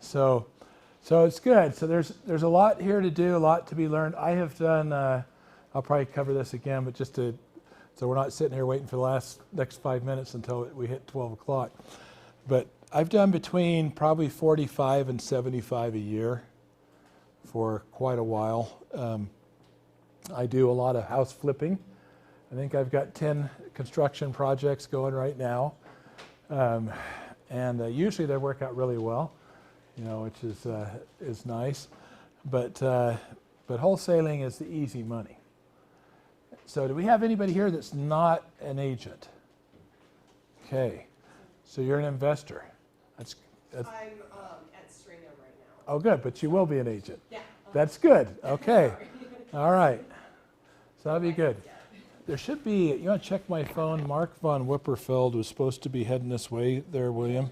So it's good. So there's a lot here to do, a lot to be learned. I have done, I'll probably cover this again, but so we're not sitting here waiting for the next 5 minutes until we hit 12 o'clock. But I've done between probably 45 and 75 a year for quite a while. I do a lot of house flipping. I think I've got 10 construction projects going right now. And usually they work out really well, which is nice. But wholesaling is the easy money. So do we have anybody here that's not an agent? Okay, so you're an investor. That's I'm at Stringer right now. Oh, good, but you will be an agent. Yeah. That's good. Okay. All right. So that'll be good. There should be, you want to check my phone? Mark von Wipperfeld was supposed to be heading this way there, William.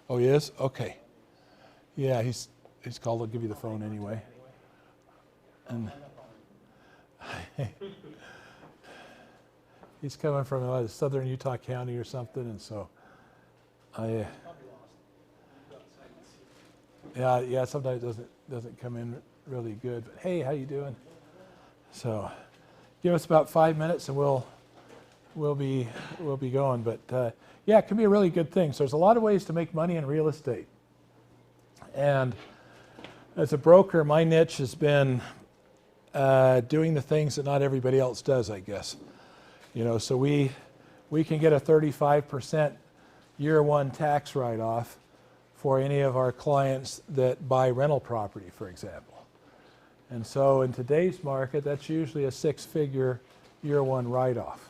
Oh, he is? Okay. Yeah, he's called. I'll give you the phone anyway. And he's coming from southern Utah County or something, and so yeah, sometimes it doesn't come in really good. But hey, how you doing? So give us about 5 minutes and we'll be going. But yeah, it can be a really good thing. So there's a lot of ways to make money in real estate. And as a broker, my niche has been doing the things that not everybody else does, I guess. So we can get a 35% year one tax write-off for any of our clients that buy rental property, for example. And so in today's market, that's usually a six-figure year one write-off.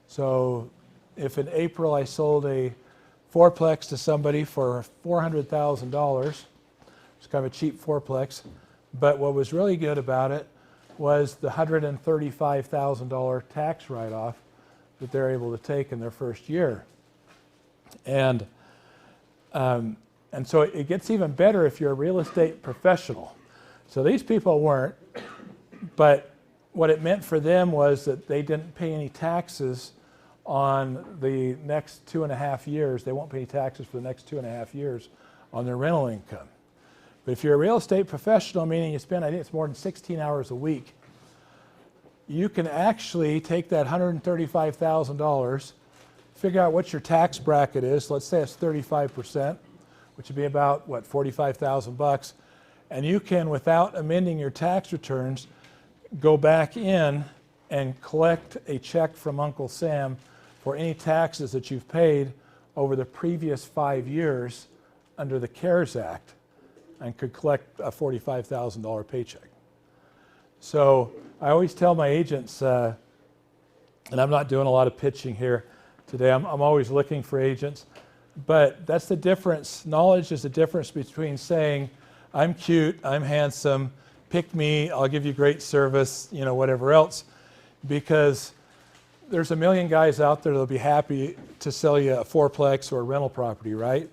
So if in April I sold a fourplex to somebody for $400,000, it's kind of a cheap fourplex, but what was really good about it was the $135,000 tax write-off that they're able to take in their first year. And so it gets even better if you're a real estate professional. So these people weren't, but what it meant for them was that they didn't pay any taxes on the next 2.5 years. They won't pay any taxes for the next 2.5 years on their rental income. But if you're a real estate professional, meaning you spend, I think it's more than 16 hours a week, you can actually take that $135,000, figure out what your tax bracket is. Let's say it's 35%, which would be about, what, $45,000. And you can, without amending your tax returns, go back in and collect a check from Uncle Sam for any taxes that you've paid over the previous 5 years under the CARES Act, and could collect a $45,000 paycheck. So I always tell my agents, and I'm not doing a lot of pitching here today, I'm always looking for agents, but that's the difference. Knowledge is the difference between saying, I'm cute, I'm handsome, pick me, I'll give you great service, whatever else, because there's a million guys out there that'll be happy to sell you a fourplex or a rental property, right?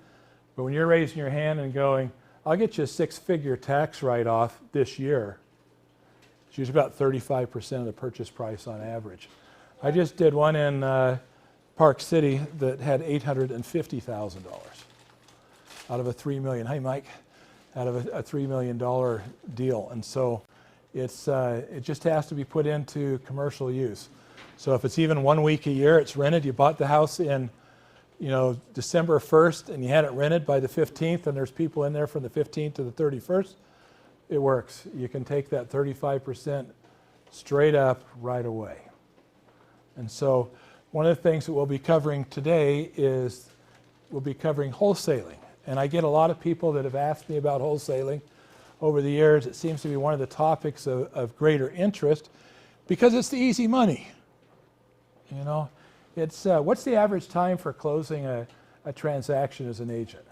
But when you're raising your hand and going, I'll get you a six-figure tax write-off this year, it's usually about 35% of the purchase price on average. I just did one in Park City that had $850,000 out of a $3 million. Hey, Mike. Out of a $3 million deal. And so it just has to be put into commercial use. So if it's even 1 week a year, it's rented. You bought the house in December 1st and you had it rented by the 15th, and there's people in there from the 15th to the 31st, it works. You can take that 35% straight up right away. And so one of the things that we'll be covering today is we'll be covering wholesaling. And I get a lot of people that have asked me about wholesaling over the years. It seems to be one of the topics of greater interest because it's the easy money. It's what's the average time for closing a transaction as an agent?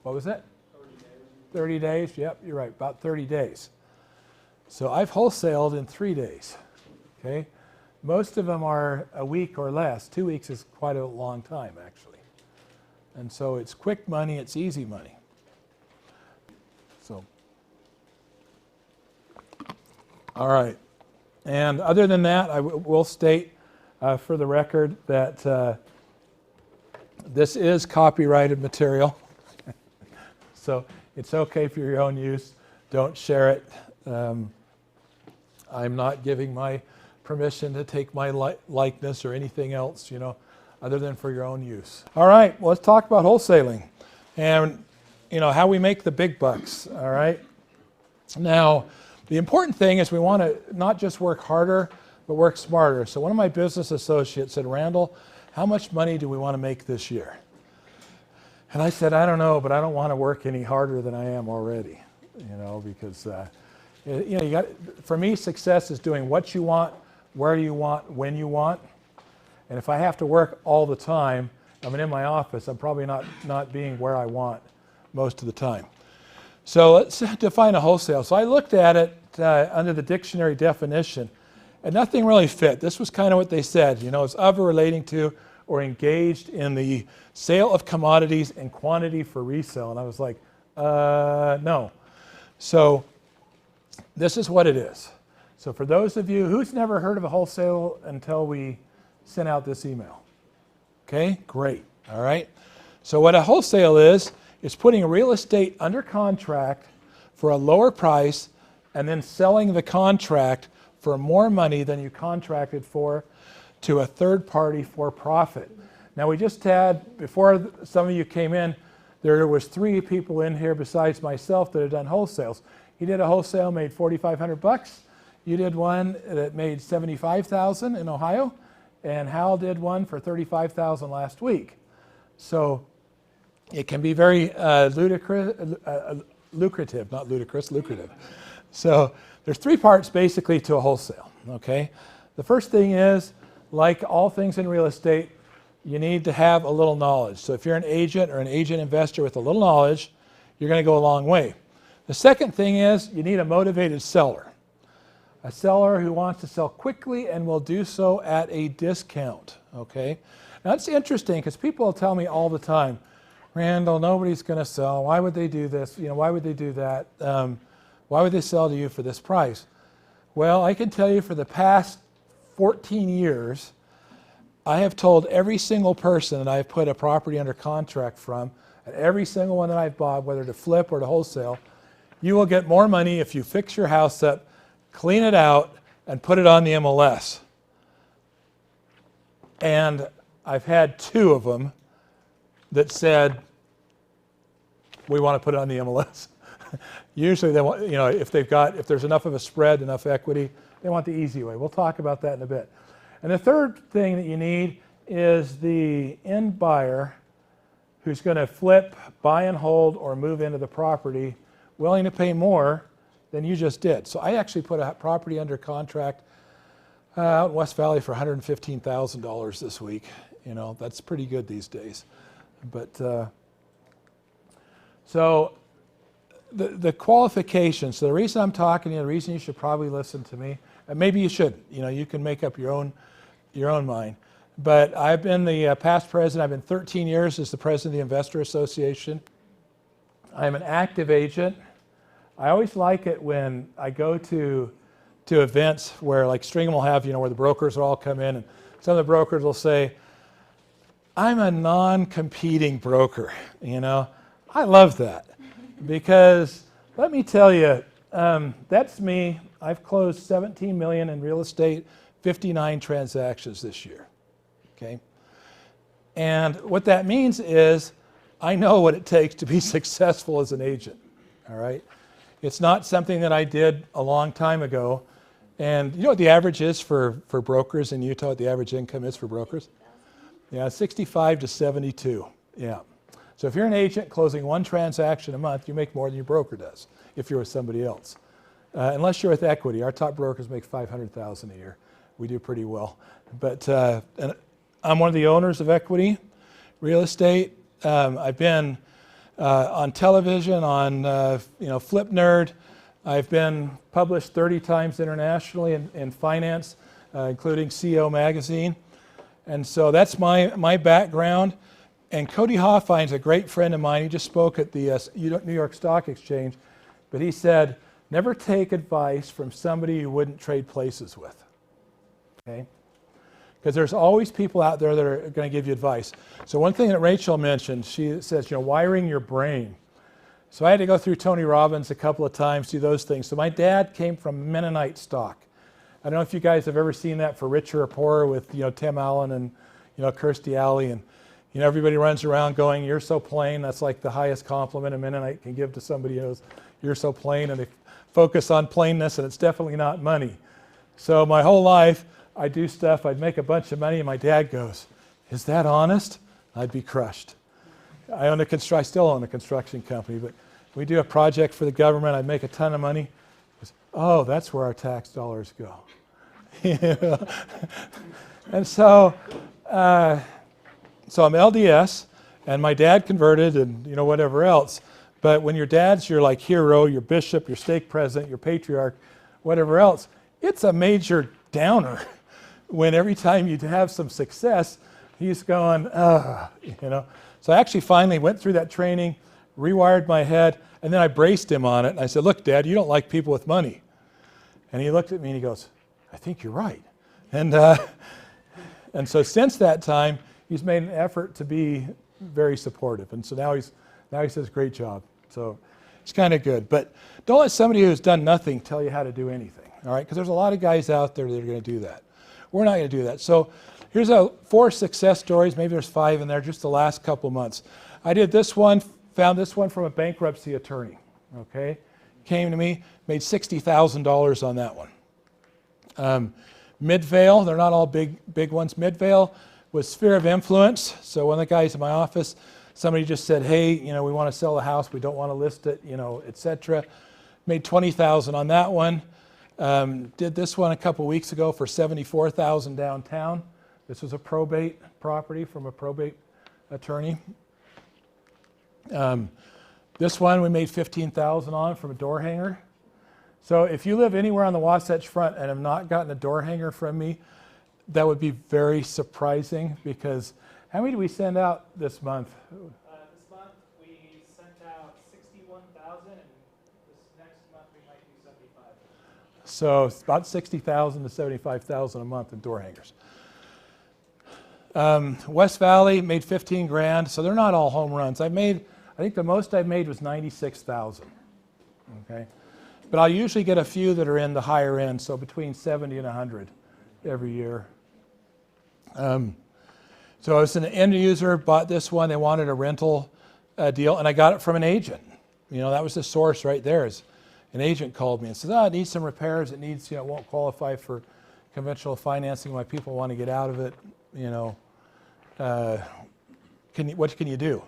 What was it? 30 days. Yep, you're right, about 30 days. So I've wholesaled in 3 days. Okay, most of them are a week or less. 2 weeks is quite a long time, actually. And so it's quick money, it's easy money. So, all right. And other than that, I will state for the record that this is copyrighted material. So it's okay for your own use. Don't share it. I'm not giving my permission to take my likeness or anything else, other than for your own use. All right, well, let's talk about wholesaling and, how we make the big bucks, all right? Now, the important thing is we want to not just work harder, but work smarter. So one of my business associates said, Randall, how much money do we want to make this year? And I said, I don't know, but I don't want to work any harder than I am already, because, for me, success is doing what you want, where you want, when you want. And if I have to work all the time, in my office, I'm probably not being where I want most of the time. So let's define a wholesale. So I looked at it under the dictionary definition, and nothing really fit. This was kind of what they said, it's of or relating to or engaged in the sale of commodities in quantity for resale. And I was like, no. So this is what it is. So for those of you who's never heard of a wholesale until we sent out this email. Okay, great. All right. So what a wholesale is putting a real estate under contract for a lower price and then selling the contract for more money than you contracted for to a third party for profit. Now we just had, before some of you came in, there was 3 people in here besides myself that had done wholesales. He did a wholesale, made $4,500. You did one that made $75,000 in Ohio, and Hal did one for $35,000 last week. So it can be very lucrative, not ludicrous, lucrative. So there's 3 parts basically to a wholesale, okay? The first thing is, like all things in real estate, you need to have a little knowledge. So if you're an agent or an agent investor with a little knowledge, you're going to go a long way. The second thing is you need a motivated seller. A seller who wants to sell quickly and will do so at a discount, okay? Now it's interesting because people tell me all the time, Randall, nobody's going to sell. Why would they do this? Why would they do that? Why would they sell to you for this price? Well, I can tell you for the past 14 years, I have told every single person that I've put a property under contract from, and every single one that I've bought, whether to flip or to wholesale, you will get more money if you fix your house up, clean it out, and put it on the MLS. And I've had 2 of them that said, we want to put it on the MLS. Usually they want, if there's enough of a spread, enough equity, they want the easy way. We'll talk about that in a bit. And the third thing that you need is the end buyer who's going to flip, buy and hold, or move into the property, willing to pay more than you just did. So I actually put a property under contract out in West Valley for $115,000 this week. That's pretty good these days. But so the qualifications, so the reason I'm talking to you, the reason you should probably listen to me, and maybe you shouldn't, you can make up your own mind. But I've been the past president, I've been 13 years as the president of the Investor Association. I'm an active agent. I always like it when I go to events where like Stringham will have, where the brokers will all come in, and some of the brokers will say, I'm a non-competing broker, I love that because let me tell you, that's me. I've closed $17 million in real estate, 59 transactions this year, okay? And what that means is I know what it takes to be successful as an agent, all right? It's not something that I did a long time ago. And you know what the average is for brokers in Utah, what the average income is for brokers? Yeah, 65 to 72, yeah. So if you're an agent closing 1 transaction a month, you make more than your broker does if you're with somebody else. Unless you're with equity. Our top brokers make $500,000 a year. We do pretty well. But and I'm one of the owners of Equity Real Estate. I've been on television, on Flip Nerd. I've been published 30 times internationally in finance, including CEO Magazine. And so that's my background. And Cody Hoffein's a great friend of mine. He just spoke at the New York Stock Exchange. But he said, never take advice from somebody you wouldn't trade places with. Okay? Because there's always people out there that are going to give you advice. So one thing that Rachel mentioned, she says, wiring your brain. So I had to go through Tony Robbins a couple of times, do those things. So my dad came from Mennonite stock. I don't know if you guys have ever seen that for Richer or Poorer with Tim Allen and Kirstie Alley, and everybody runs around going, "You're so plain." That's like the highest compliment a Mennonite can give to somebody else. You're so plain, and they focus on plainness, and it's definitely not money. So my whole life, I'd do stuff, I'd make a bunch of money, and my dad goes, "Is that honest?" I'd be crushed. I still own a construction company, but we do a project for the government, I'd make a ton of money. Goes, "Oh, that's where our tax dollars go." And so I'm LDS, and my dad converted, and whatever else. But when your dad's your like hero, your bishop, your stake president, your patriarch, whatever else, it's a major downer when every time you have some success, he's going, So I actually finally went through that training, rewired my head, and then I braced him on it. And I said, "Look, Dad, you don't like people with money." And he looked at me and he goes, "I think you're right." And so since that time, he's made an effort to be very supportive. And so now he says, "Great job." So it's kind of good. But don't let somebody who's done nothing tell you how to do anything, all right? Because there's a lot of guys out there that are going to do that. We're not going to do that. So here's 4 success stories. Maybe there's 5 in there, just the last couple months. I did this one, found this one from a bankruptcy attorney, okay? Came to me, made $60,000 on that one. Midvale, they're not all big ones. Midvale was sphere of influence. So one of the guys in my office, somebody just said, "Hey, we want to sell the house. We don't want to list it, etc." Made $20,000 on that one. Did this one a couple weeks ago for $74,000 downtown. This was a probate property from a probate attorney. This one we made $15,000 on from a door hanger. So if you live anywhere on the Wasatch Front and have not gotten a door hanger from me, that would be very surprising, because how many did we send out this month? This month we sent out 61,000, and this next month we might do 75. So it's about 60,000 to 75,000 a month in door hangers. West Valley made 15 grand, so they're not all home runs. I think the most I've made was 96,000. Okay, but I'll usually get a few that are in the higher end, so between 70 and 100 every year. So I was an end user, bought this one. They wanted a rental deal, and I got it from an agent. That was the source right there. Is an agent called me and said, "Oh, it needs some repairs. It needs, it won't qualify for conventional financing. My people want to get out of it. What can you do?"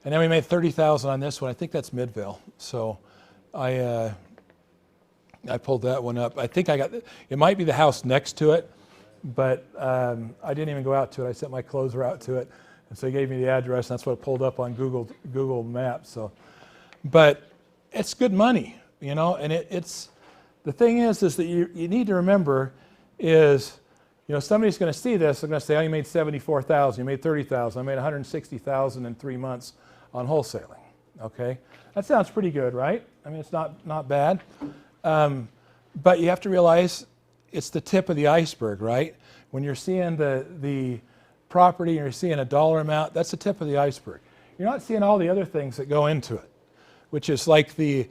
And then we made $30,000 on this one. I think that's Midvale. So I pulled that one up. I think it might be the house next to it, but I didn't even go out to it. I sent my closer out to it, and so he gave me the address, and that's what it pulled up on Google Maps. So, but it's good money, and it's the thing is that you need to remember is, somebody's going to see this. They're going to say, "Oh, you made $74,000. You made $30,000. I made $160,000 in 3 months on wholesaling." Okay, that sounds pretty good, right? I mean, it's not bad. But you have to realize it's the tip of the iceberg, right? When you're seeing the property and you're seeing a dollar amount, that's the tip of the iceberg. You're not seeing all the other things that go into it, which is like the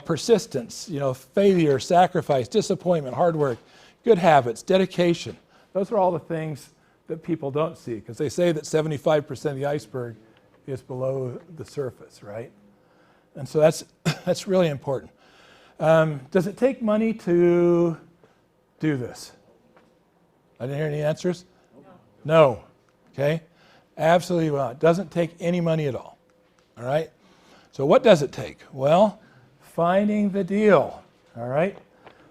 persistence, failure, sacrifice, disappointment, hard work, good habits, dedication. Those are all the things that people don't see, because they say that 75% of the iceberg is below the surface, right? And so that's really important. Does it take money to do this? I didn't hear any answers? No. Okay? Absolutely not. It doesn't take any money at all. All right? So what does it take? Well, finding the deal. All right?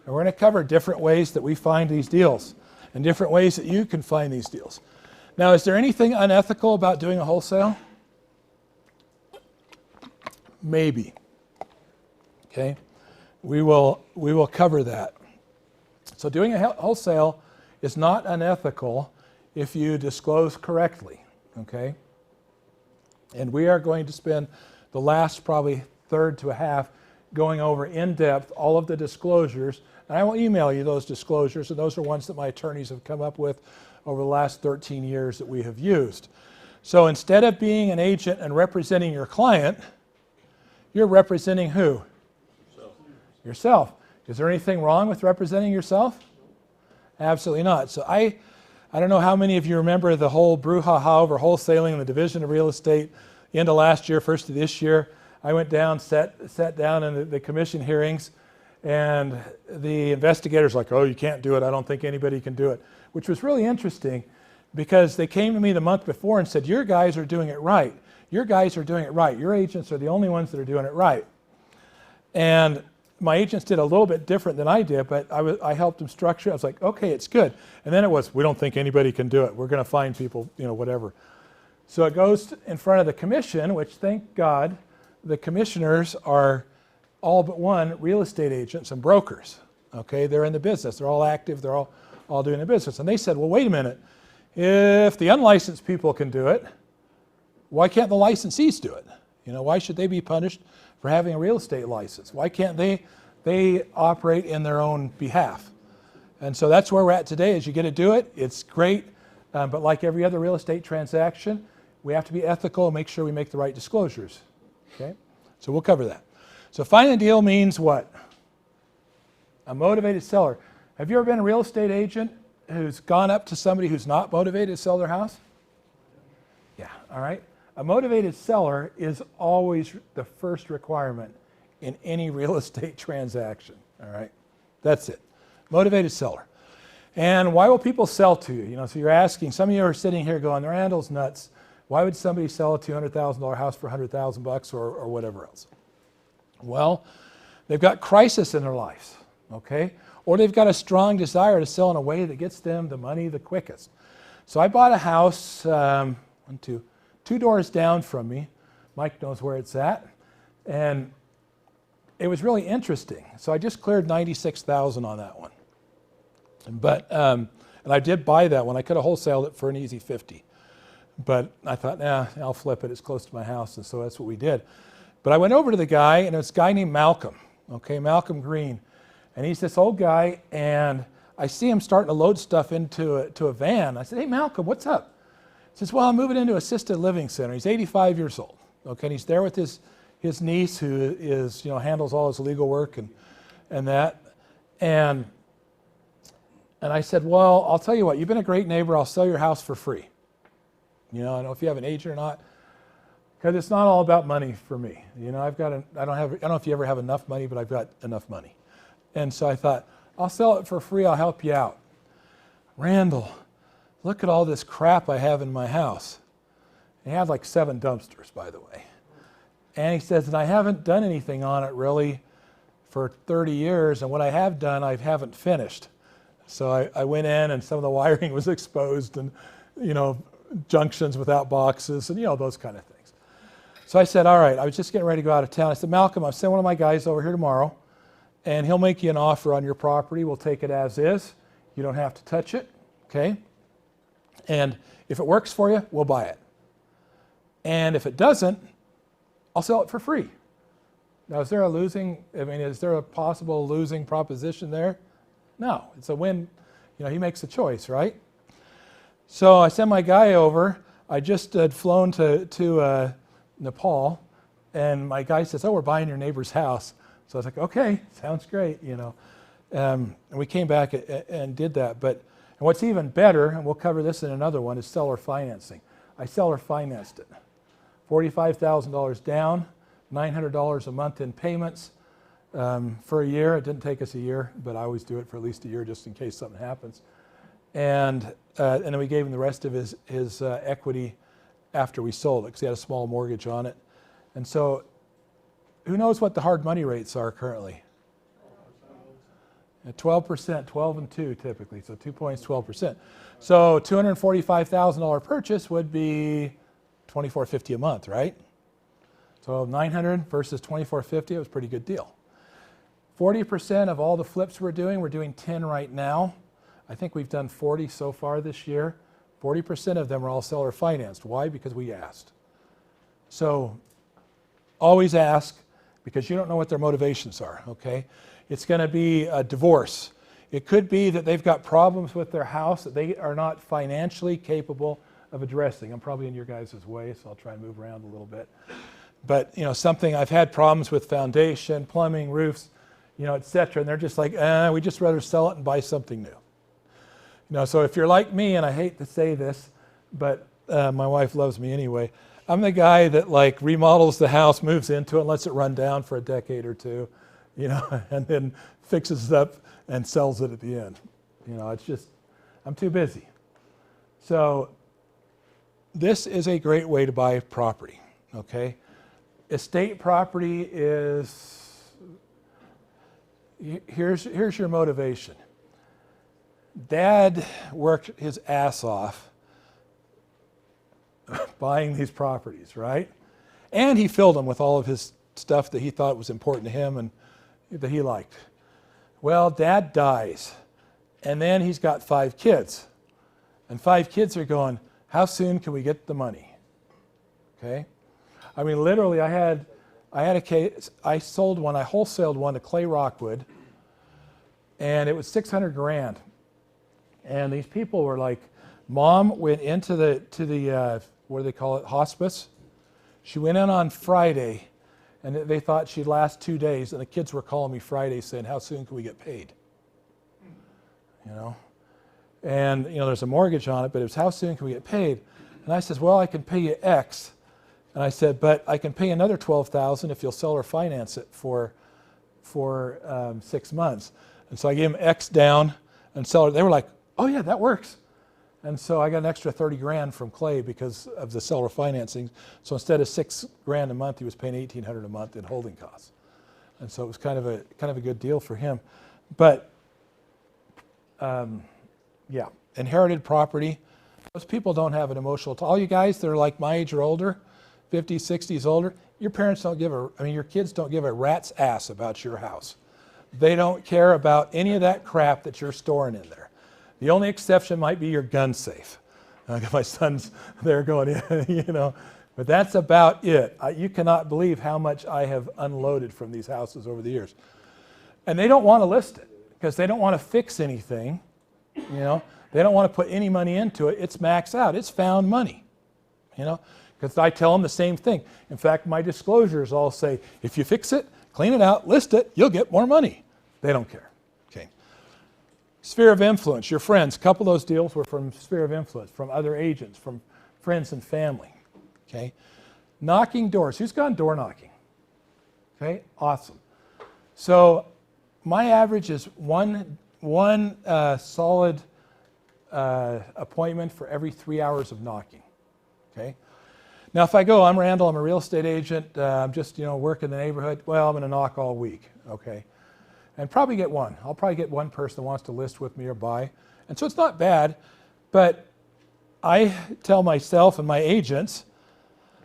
And we're going to cover different ways that we find these deals and different ways that you can find these deals. Now, is there anything unethical about doing a wholesale? Maybe. Okay? We will cover that. So doing a wholesale is not unethical if you disclose correctly. Okay? And we are going to spend the last probably third to a half going over in depth all of the disclosures. And I will email you those disclosures, and those are ones that my attorneys have come up with over the last 13 years that we have used. So instead of being an agent and representing your client, You're representing who? Yourself. Is there anything wrong with representing yourself? Absolutely not. So I don't know how many of you remember the whole brouhaha over wholesaling and the division of real estate, end of last year, first of this year. I went down, sat down in the commission hearings, and the investigators like, oh, you can't do it. I don't think anybody can do it, which was really interesting because they came to me the month before and said, your guys are doing it right. Your guys are doing it right. Your agents are the only ones that are doing it right. And my agents did a little bit different than I did, but I helped them structure it. I was like, okay, it's good. And then it was, we don't think anybody can do it. We're going to find people, whatever. So it goes in front of the commission, which thank God, the commissioners are all but one real estate agents and brokers. Okay, they're in the business. They're all active. They're all doing the business. And they said, well, wait a minute. If the unlicensed people can do it, why can't the licensees do it? Why should they be punished for having a real estate license? Why can't they operate in their own behalf? And so that's where we're at today. Is you get to do it. It's great. But like every other real estate transaction, we have to be ethical and make sure we make the right disclosures. Okay? So we'll cover that. So finding a deal means what? A motivated seller. Have you ever been a real estate agent who's gone up to somebody who's not motivated to sell their house? Yeah, all right. A motivated seller is always the first requirement in any real estate transaction, all right? That's it. Motivated seller. And why will people sell to you? So you're asking, some of you are sitting here going, Randall's nuts. Why would somebody sell a $200,000 house for $100,000 or whatever else? Well, they've got crisis in their lives, okay? Or they've got a strong desire to sell in a way that gets them the money the quickest. So I bought a house, two doors down from me. Mike knows where it's at. And it was really interesting. So I just cleared $96,000 on that one. But, and I did buy that one. I could have wholesaled it for an easy $50,000. But I thought, I'll flip it. It's close to my house. And so that's what we did. But I went over to the guy, and it's a guy named Malcolm. Okay, Malcolm Green. And he's this old guy, and I see him starting to load stuff into a van. I said, hey, Malcolm, what's up? He says, well, I'm moving into assisted living center. He's 85 years old. Okay, and he's there with his niece who is, handles all his legal work and that. And I said, well, I'll tell you what, you've been a great neighbor. I'll sell your house for free. I don't know if you have an agent or not, because it's not all about money for me. I don't know if you ever have enough money, but I've got enough money. And so I thought, I'll sell it for free. I'll help you out. Randall, look at all this crap I have in my house. He had like 7 dumpsters, by the way. And he says, and I haven't done anything on it really for 30 years. And what I have done, I haven't finished. So I went in and some of the wiring was exposed and, junctions without boxes and, those kind of things. So I said, all right, I was just getting ready to go out of town. I said, Malcolm, I'll send one of my guys over here tomorrow and he'll make you an offer on your property. We'll take it as is. You don't have to touch it, okay? And if it works for you, we'll buy it. And if it doesn't, I'll sell it for free. Now, is there a possible losing proposition there? No, it's a win. He makes a choice, right? So I sent my guy over. I just had flown to Nepal, and my guy says, oh, we're buying your neighbor's house. So I was like, okay, sounds great, And we came back and did that. And what's even better, and we'll cover this in another one, is seller financing. I seller financed it. $45,000 down, $900 a month in payments for a year. It didn't take us a year, but I always do it for at least a year just in case something happens. And then we gave him the rest of his equity after we sold it because he had a small mortgage on it. And so who knows what the hard money rates are currently? 12%, 12 and 2 typically, so 2 points, 12%. So $245,000 purchase would be $2,450 a month, right? So 900 versus $2,450, it was a pretty good deal. 40% of all the flips we're doing 10 right now. I think we've done 40 so far this year. 40% of them are all seller financed. Why? Because we asked. So always ask, because you don't know what their motivations are, okay? It's going to be a divorce. It could be that they've got problems with their house that they are not financially capable of addressing. I'm probably in your guys' way, so I'll try and move around a little bit. But, something I've had problems with foundation, plumbing, roofs, et cetera. And they're just like, we'd just rather sell it and buy something new. So if you're like me, and I hate to say this, but my wife loves me anyway, I'm the guy that like remodels the house, moves into it, and lets it run down for a decade or two, and then fixes it up and sells it at the end. It's just, I'm too busy. So this is a great way to buy property, okay? Estate property is, here's your motivation. Dad worked his ass off buying these properties, right? And he filled them with all of his stuff that he thought was important to him and that he liked. Well, Dad dies, and then he's got 5 kids. And 5 kids are going, how soon can we get the money? Okay? I mean, literally, I had a case, I wholesaled one to Clay Rockwood, and it was $600,000. And these people were like, Mom went into the what do they call it, hospice. She went in on Friday, and they thought she'd last 2 days, and the kids were calling me Friday saying, how soon can we get paid? And there's a mortgage on it, but it was how soon can we get paid? And I said, well, I can pay you X. And I said, but I can pay another $12,000 if you'll sell or finance it for 6 months. And so I gave them X down and sell it. They were like, oh yeah, that works. And so I got an extra $30,000 from Clay because of the seller financing. So instead of $6,000 a month, he was paying $1,800 a month in holding costs. And so it was kind of a good deal for him. But yeah, inherited property. Most people don't have an emotional. All you guys that are like my age or older, 50s, 60s, older, your parents don't your kids don't give a rat's ass about your house. They don't care about any of that crap that you're storing in there. The only exception might be your gun safe. My son's there going, but that's about it. You cannot believe how much I have unloaded from these houses over the years. And they don't want to list it because they don't want to fix anything. They don't want to put any money into it. It's maxed out. It's found money. Because I tell them the same thing. In fact, my disclosures all say, if you fix it, clean it out, list it, you'll get more money. They don't care. Okay. Sphere of influence, your friends. A couple of those deals were from sphere of influence, from other agents, from friends and family. Okay. Knocking doors. Who's gone door knocking? Okay, awesome. So my average is one solid appointment for every 3 hours of knocking. Okay. Now, if I go, I'm Randall, I'm a real estate agent, I'm just, work in the neighborhood, well, I'm going to knock all week, okay? And probably get one. I'll probably get one person that wants to list with me or buy. And so it's not bad, but I tell myself and my agents,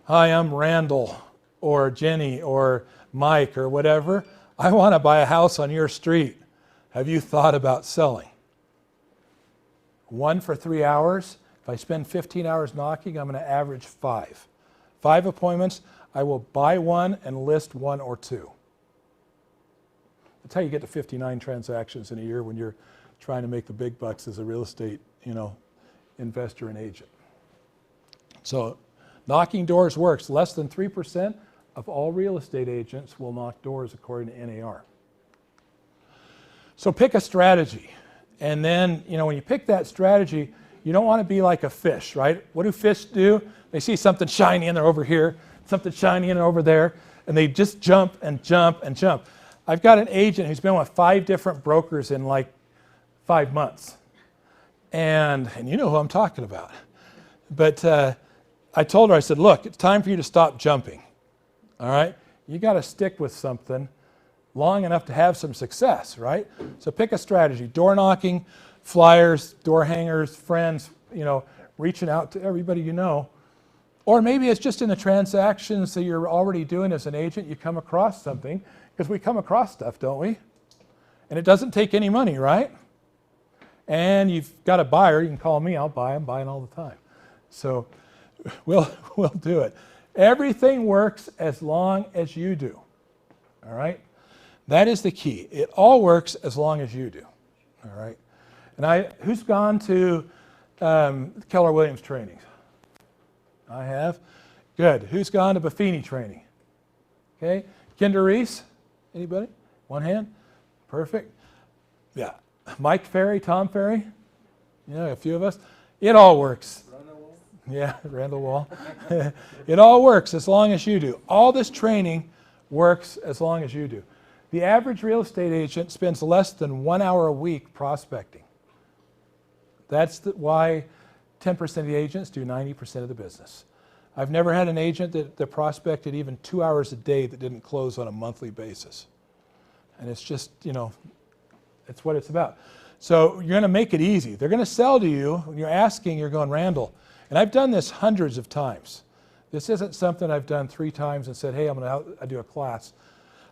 hi, I'm Randall or Jenny or Mike or whatever. I want to buy a house on your street. Have you thought about selling? One for 3 hours. If I spend 15 hours knocking, I'm going to average 5. 5 appointments, I will buy one and list 1 or 2. That's how you get to 59 transactions in a year when you're trying to make the big bucks as a real estate, investor and agent. So knocking doors works. Less than 3% of all real estate agents will knock doors according to NAR. So pick a strategy. And then, when you pick that strategy, you don't want to be like a fish, right? What do fish do? They see something shiny and they're over here, something shiny and over there, and they just jump and jump and jump. I've got an agent who's been with 5 different brokers in like 5 months. And you know who I'm talking about. But I told her, I said, look, it's time for you to stop jumping. All right? You got to stick with something long enough to have some success, right? So pick a strategy. Door knocking, flyers, door hangers, friends, reaching out to everybody you know. Or maybe it's just in the transactions that you're already doing as an agent, you come across something, because we come across stuff, don't we? And it doesn't take any money, right? And you've got a buyer, you can call me, I'll buy, I'm buying all the time. So we'll do it. Everything works as long as you do, all right? That is the key. It all works as long as you do, all right? And who's gone to Keller Williams trainings? I have. Good. Who's gone to Buffini training? Okay. Kinder Reese? Anybody? One hand? Perfect. Yeah. Mike Ferry, Tom Ferry? Yeah, a few of us. It all works. Yeah, Randall Wall. It all works as long as you do. All this training works as long as you do. The average real estate agent spends less than 1 hour a week prospecting. That's why 10% of the agents do 90% of the business. I've never had an agent that prospected even 2 hours a day that didn't close on a monthly basis. And it's just, it's what it's about. So you're going to make it easy. They're going to sell to you. When you're asking, you're going, Randall. And I've done this hundreds of times. This isn't something I've done 3 times and said, hey, I'm going to do a class.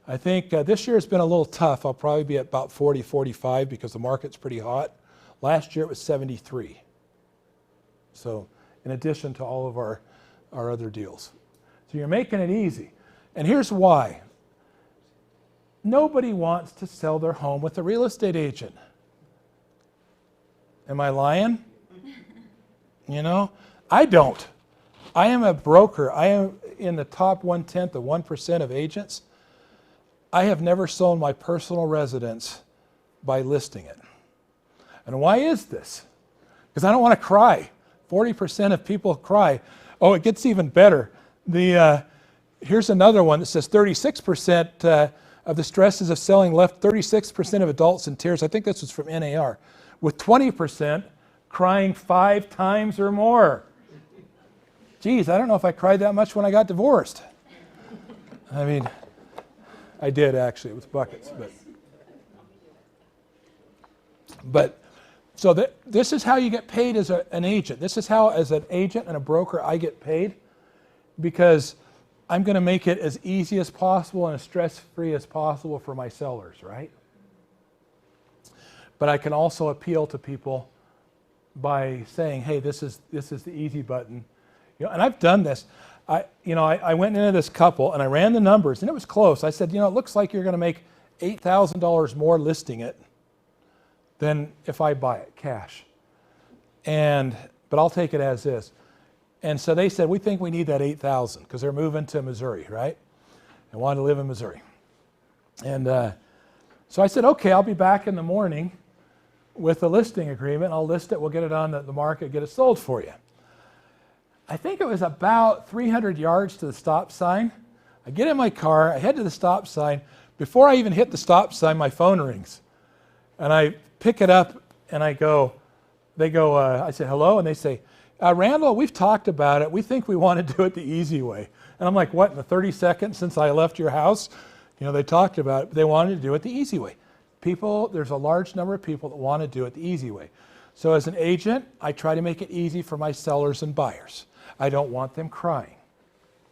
I think this year has been a little tough. I'll probably be at about 40, 45 because the market's pretty hot. Last year it was 73. So in addition to all of our other deals. So you're making it easy. And here's why. Nobody wants to sell their home with a real estate agent. Am I lying? I don't. I am a broker. I am in the top 1/10 of 1% of agents. I have never sold my personal residence by listing it. And why is this? Because I don't want to cry. 40% of people cry. Oh, it gets even better. Here's another one that says 36% of the stresses of selling left 36% of adults in tears. I think this was from NAR. With 20% crying 5 times or more. Geez, I don't know if I cried that much when I got divorced. I mean, I did actually with buckets. But so this is how you get paid as an agent. This is how, as an agent and a broker, I get paid, because I'm going to make it as easy as possible and as stress-free as possible for my sellers, right? But I can also appeal to people by saying, hey, this is the easy button. And I've done this. I went into this couple and I ran the numbers and it was close. I said, it looks like you're going to make $8,000 more listing it than if I buy it cash. But I'll take it as is. And so they said, we think we need that $8,000 because they're moving to Missouri, right? They wanted to live in Missouri. And so I said, okay, I'll be back in the morning with a listing agreement. I'll list it. We'll get it on the market, get it sold for you. I think it was about 300 yards to the stop sign. I get in my car. I head to the stop sign. Before I even hit the stop sign, my phone rings. And I pick it up and I say, hello? And they say, Randall, we've talked about it. We think we want to do it the easy way. And I'm like, what, in the 30 seconds since I left your house? They talked about it. They wanted to do it the easy way. There's a large number of people that want to do it the easy way. So as an agent, I try to make it easy for my sellers and buyers. I don't want them crying,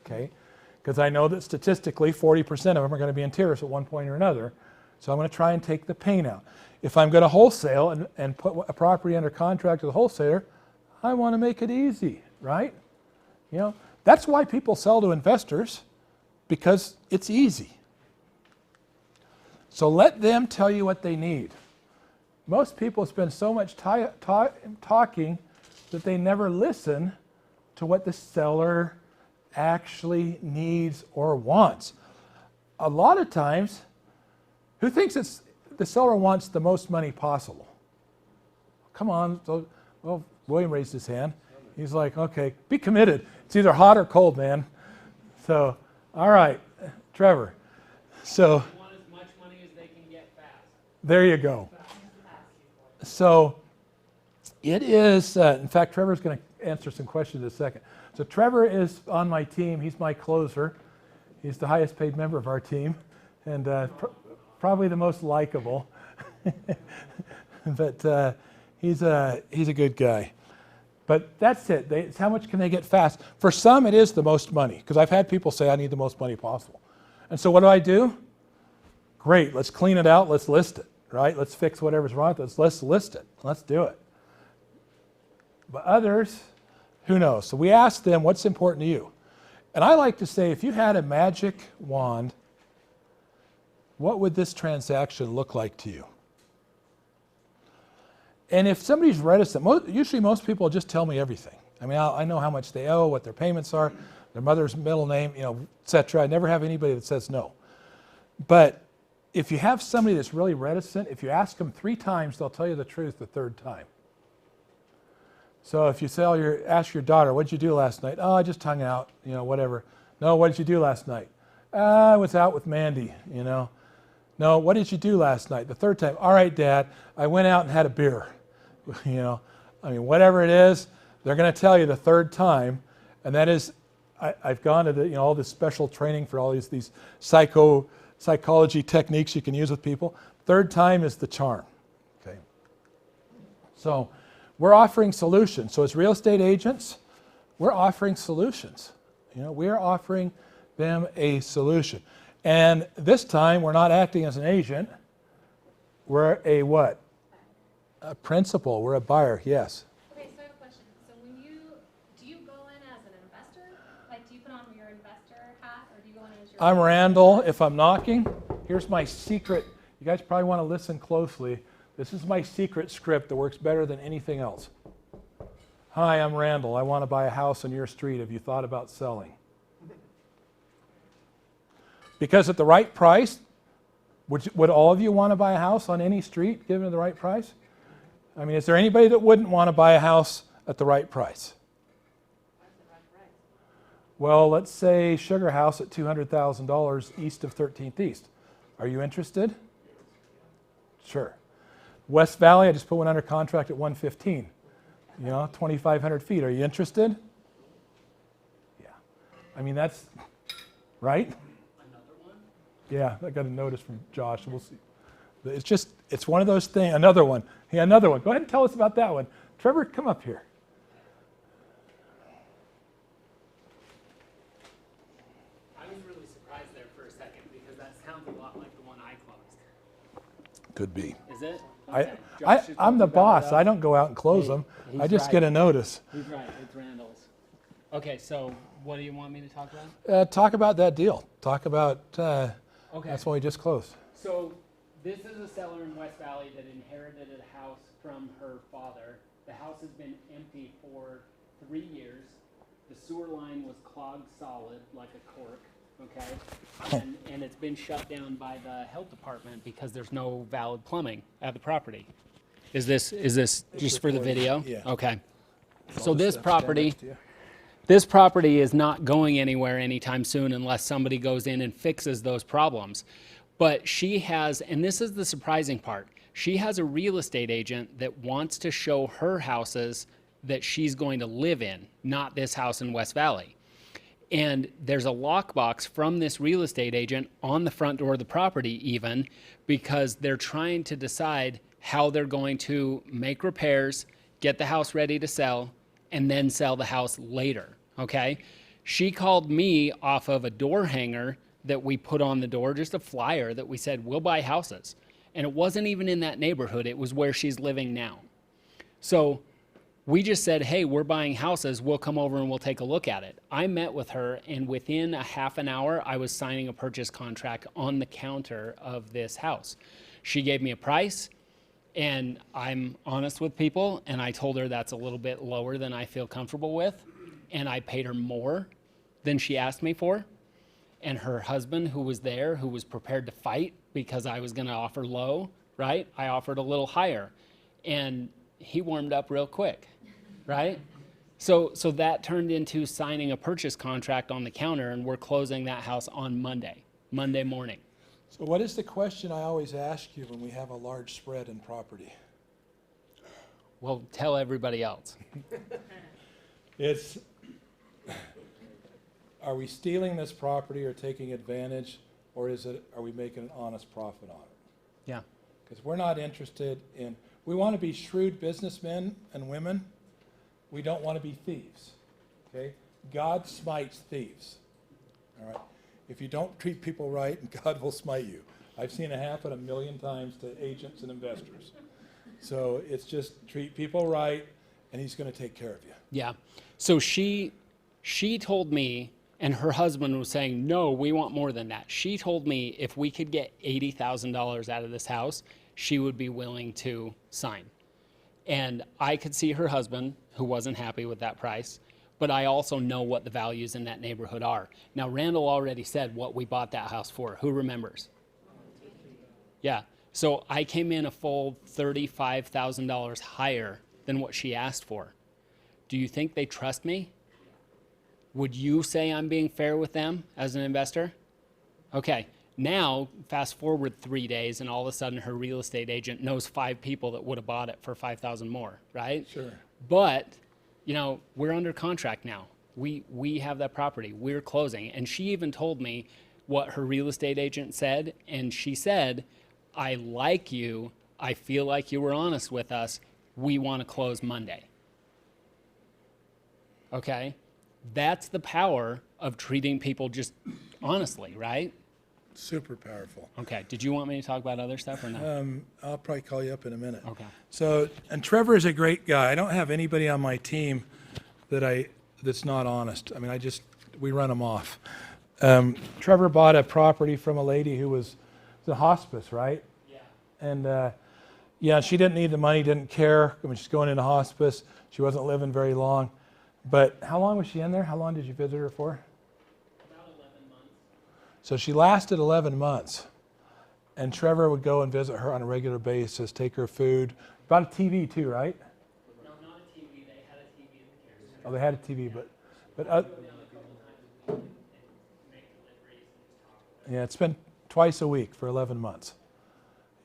okay? Because I know that statistically 40% of them are going to be in tears at one point or another. So I'm going to try and take the pain out. If I'm going to wholesale and put a property under contract to the wholesaler, I want to make it easy, right? That's why people sell to investors, because it's easy. So let them tell you what they need. Most people spend so much talking that they never listen to what the seller actually needs or wants. A lot of times, who thinks the seller wants the most money possible? Come on. So, well, William raised his hand. He's like, okay, be committed. It's either hot or cold, man. So, all right, Trevor. So, They want as much money as they can get fast. There you go. So it is, in fact, Trevor's going to answer some questions in a second. So Trevor is on my team. He's my closer. He's the highest paid member of our team and probably the most likable. But he's a good guy. But that's it. It's how much can they get fast? For some, it is the most money, because I've had people say, I need the most money possible. And so what do? Great, let's clean it out, let's list it, right? Let's fix whatever's wrong with it. Let's list it. Let's do it. But others, who knows? So we ask them, what's important to you? And I like to say, if you had a magic wand, what would this transaction look like to you? And if somebody's reticent, usually most people just tell me everything. I mean, I know how much they owe, what their payments are, their mother's middle name, you know, etc. I never have anybody that says no. But if you have somebody that's really reticent, if you ask them 3 times, they'll tell you the truth the 3rd time. So if you say, ask your daughter, what'd you do last night? Oh, I just hung out, you know, whatever. No, what did you do last night? I was out with Mandy, you know. No, what did you do last night? The 3rd time, all right, Dad, I went out and had a beer. You know, I mean, whatever it is, they're going to tell you the 3rd time, and that is, I've gone to the, you know, all this special training for all these psychology techniques you can use with people. 3rd time is the charm. Okay. So we're offering solutions. So as real estate agents, we're offering solutions. You know, we're offering them a solution. And this time, we're not acting as an agent. We're a what? A principal. We're a buyer, yes. Okay, so I have a question. So when do you go in as an investor? Like, do you put on your investor hat, or do you go in as your... I'm Randall. If I'm knocking, here's my secret. You guys probably want to listen closely. This is my secret script that works better than anything else. Hi, I'm Randall. I want to buy a house on your street. Have you thought about selling? Because at the right price, would all of you want to buy a house on any street given the right price? I mean, is there anybody that wouldn't want to buy a house at the right price? What's the right price? Well, let's say Sugar House at $200,000 east of 13th East. Are you interested? Sure. West Valley, I just put one under contract at 115. You know, 2,500 feet. Are you interested? Yeah. I mean, that's right. Yeah, I got a notice from Josh. We'll see. It's one of those things. Another one. Hey, another one. Go ahead and tell us about that one. Trevor, come up here. I was really surprised there for a second because that sounds a lot like the one I closed. Could be. Is it? I, Okay. Josh just I'm the told you about boss. it. I don't go out and close Hey, them. he's I just right. get a notice. He's right. It's Randall's. Okay, so what do you want me to talk about? Talk about that deal. Talk about, Okay. that's one we just closed. So this is a seller in West Valley that inherited a house from her father. The house has been empty for 3 years. The sewer line was clogged solid like a cork, okay? And it's been shut down by the health department because there's no valid plumbing at the property. Is this just for the video? Yeah. Okay. I'll So just this stand property, next to you. this property is not going anywhere anytime soon unless somebody goes in and fixes those problems. But she has, and this is the surprising part, she has a real estate agent that wants to show her houses that she's going to live in, not this house in West Valley. And there's a lockbox from this real estate agent on the front door of the property even, because they're trying to decide how they're going to make repairs, get the house ready to sell, and then sell the house later, okay? She called me off of a door hanger that we put on the door, just a flyer that we said, we'll buy houses. And it wasn't even in that neighborhood, it was where she's living now. So we just said, hey, we're buying houses, we'll come over and we'll take a look at it. I met with her, and within a half an hour, I was signing a purchase contract on the counter of this house. She gave me a price, and I'm honest with people, and I told her that's a little bit lower than I feel comfortable with, and I paid her more than she asked me for. And her husband, who was there, who was prepared to fight because I was going to offer low, right? I offered a little higher, and he warmed up real quick, right? So that turned into signing a purchase contract on the counter, and we're closing that house on Monday morning. So what is the question I always ask you when we have a large spread in property? Well, tell everybody else. It's, are we stealing this property or taking advantage, or are we making an honest profit on it? Yeah. Because we're not interested in, we want to be shrewd businessmen and women. We don't want to be thieves, okay? God smites thieves, all right? If you don't treat people right, God will smite you. I've seen it happen 1,000,000 times to agents and investors. So it's just treat people right, and he's going to take care of you. Yeah. So she told me, and her husband was saying, no, we want more than that. She told me if we could get $80,000 out of this house, she would be willing to sign. And I could see her husband, who wasn't happy with that price, but I also know what the values in that neighborhood are. Now, Randall already said what we bought that house for. Who remembers? Yeah. So I came in a full $35,000 higher than what she asked for. Do you think they trust me? Would you say I'm being fair with them as an investor? Okay. Now, fast forward 3 days, and all of a sudden her real estate agent knows 5 people that would have bought it for $5,000 more, right? Sure. But, you know, we're under contract now. We have that property. We're closing. And she even told me what her real estate agent said. And she said, I like you. I feel like you were honest with us. We want to close Monday. Okay? That's the power of treating people just honestly, right? Super powerful. Okay. Did you want me to talk about other stuff or no? I'll probably call you up in a minute. Okay. So, and Trevor is a great guy. I don't have anybody on my team that's not honest. I mean, we run them off. Trevor bought a property from a lady who was in hospice, right? Yeah. And yeah, she didn't need the money, didn't care. I mean, she's going into hospice. She wasn't living very long. But how long was she in there? How long did you visit her for? About 11 months. So she lasted 11 months. And Trevor would go and visit her on a regular basis, take her food. Bought a TV too, right? No, not a TV. They had a TV at the care center. Oh, they had a TV, but Go down a couple times a week and make deliveries and just talk with her. yeah, it's been twice a week for 11 months.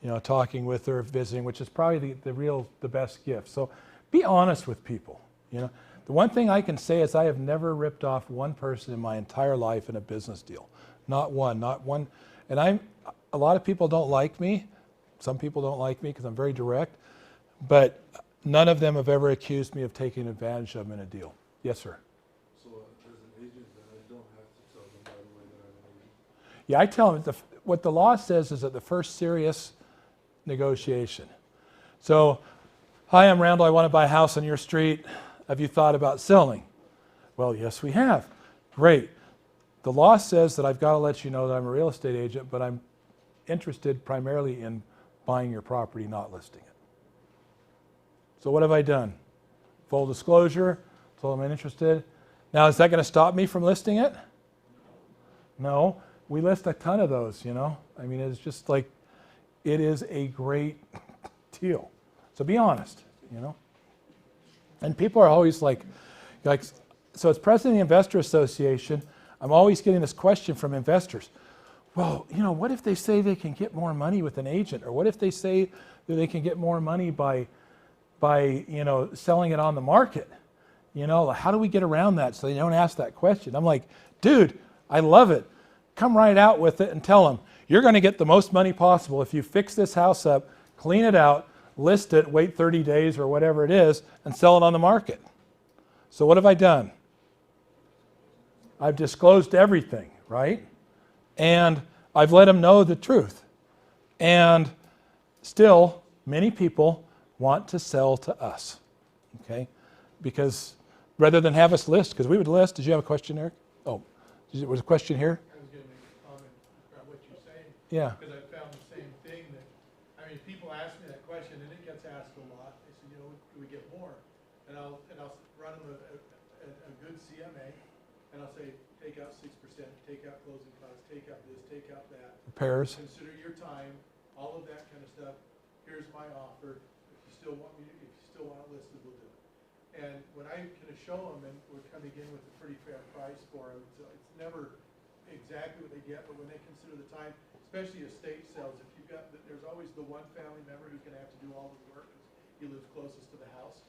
You know, talking with her, visiting, which is probably the best gift. So be honest with people, you know. The one thing I can say is I have never ripped off one person in my entire life in a business deal. Not one. And a lot of people don't like me. Some people don't like me because I'm very direct. But none of them have ever accused me of taking advantage of them in a deal. Yes, sir. So as an agent, then I don't have to tell them right away that I'm an agent? Yeah, I tell them what the law says is that the first serious negotiation. So, hi, I'm Randall. I want to buy a house on your street. Have you thought about selling? Well, yes, we have. Great. The law says that I've got to let you know that I'm a real estate agent, but I'm interested primarily in buying your property, not listing it. So what have I done? Full disclosure, told them I'm interested. Now, is that going to stop me from listing it? No. We list a ton of those, you know. I mean, it's just like, it is a great deal. So be honest, you know. And people are always like, so as president of the Investor Association, I'm always getting this question from investors. Well, you know, what if they say they can get more money with an agent? Or what if they say that they can get more money by you know, selling it on the market? You know, how do we get around that so they don't ask that question? I'm like, dude, I love it. Come right out with it and tell them, you're going to get the most money possible if you fix this house up, clean it out, list it, wait 30 days or whatever it is, and sell it on the market. So what have I done? I've disclosed everything, right? And I've let them know the truth. And still, many people want to sell to us, okay? Because rather than have us list, because we would list. Did you have a question, Eric? Oh, was a question here? I was going to make a comment about what you're saying. Yeah. Because I found the same thing that, I mean, people ask me that question and it gets asked a lot. They say, you know, do we get more? And I'll run them a good CMA and I'll say, take out 6%, take out closing costs, take out this, take out that. Repairs. Consider your time, all of that kind of stuff. Here's my offer. If you still want it listed, we'll do it. And when I kind of show them, and we're coming in with a pretty fair price for them, so it's never exactly what they get, but when they consider the time, especially estate sales, if you've got, there's always the one family member who's going to have to do all the work because he lives closest to the house.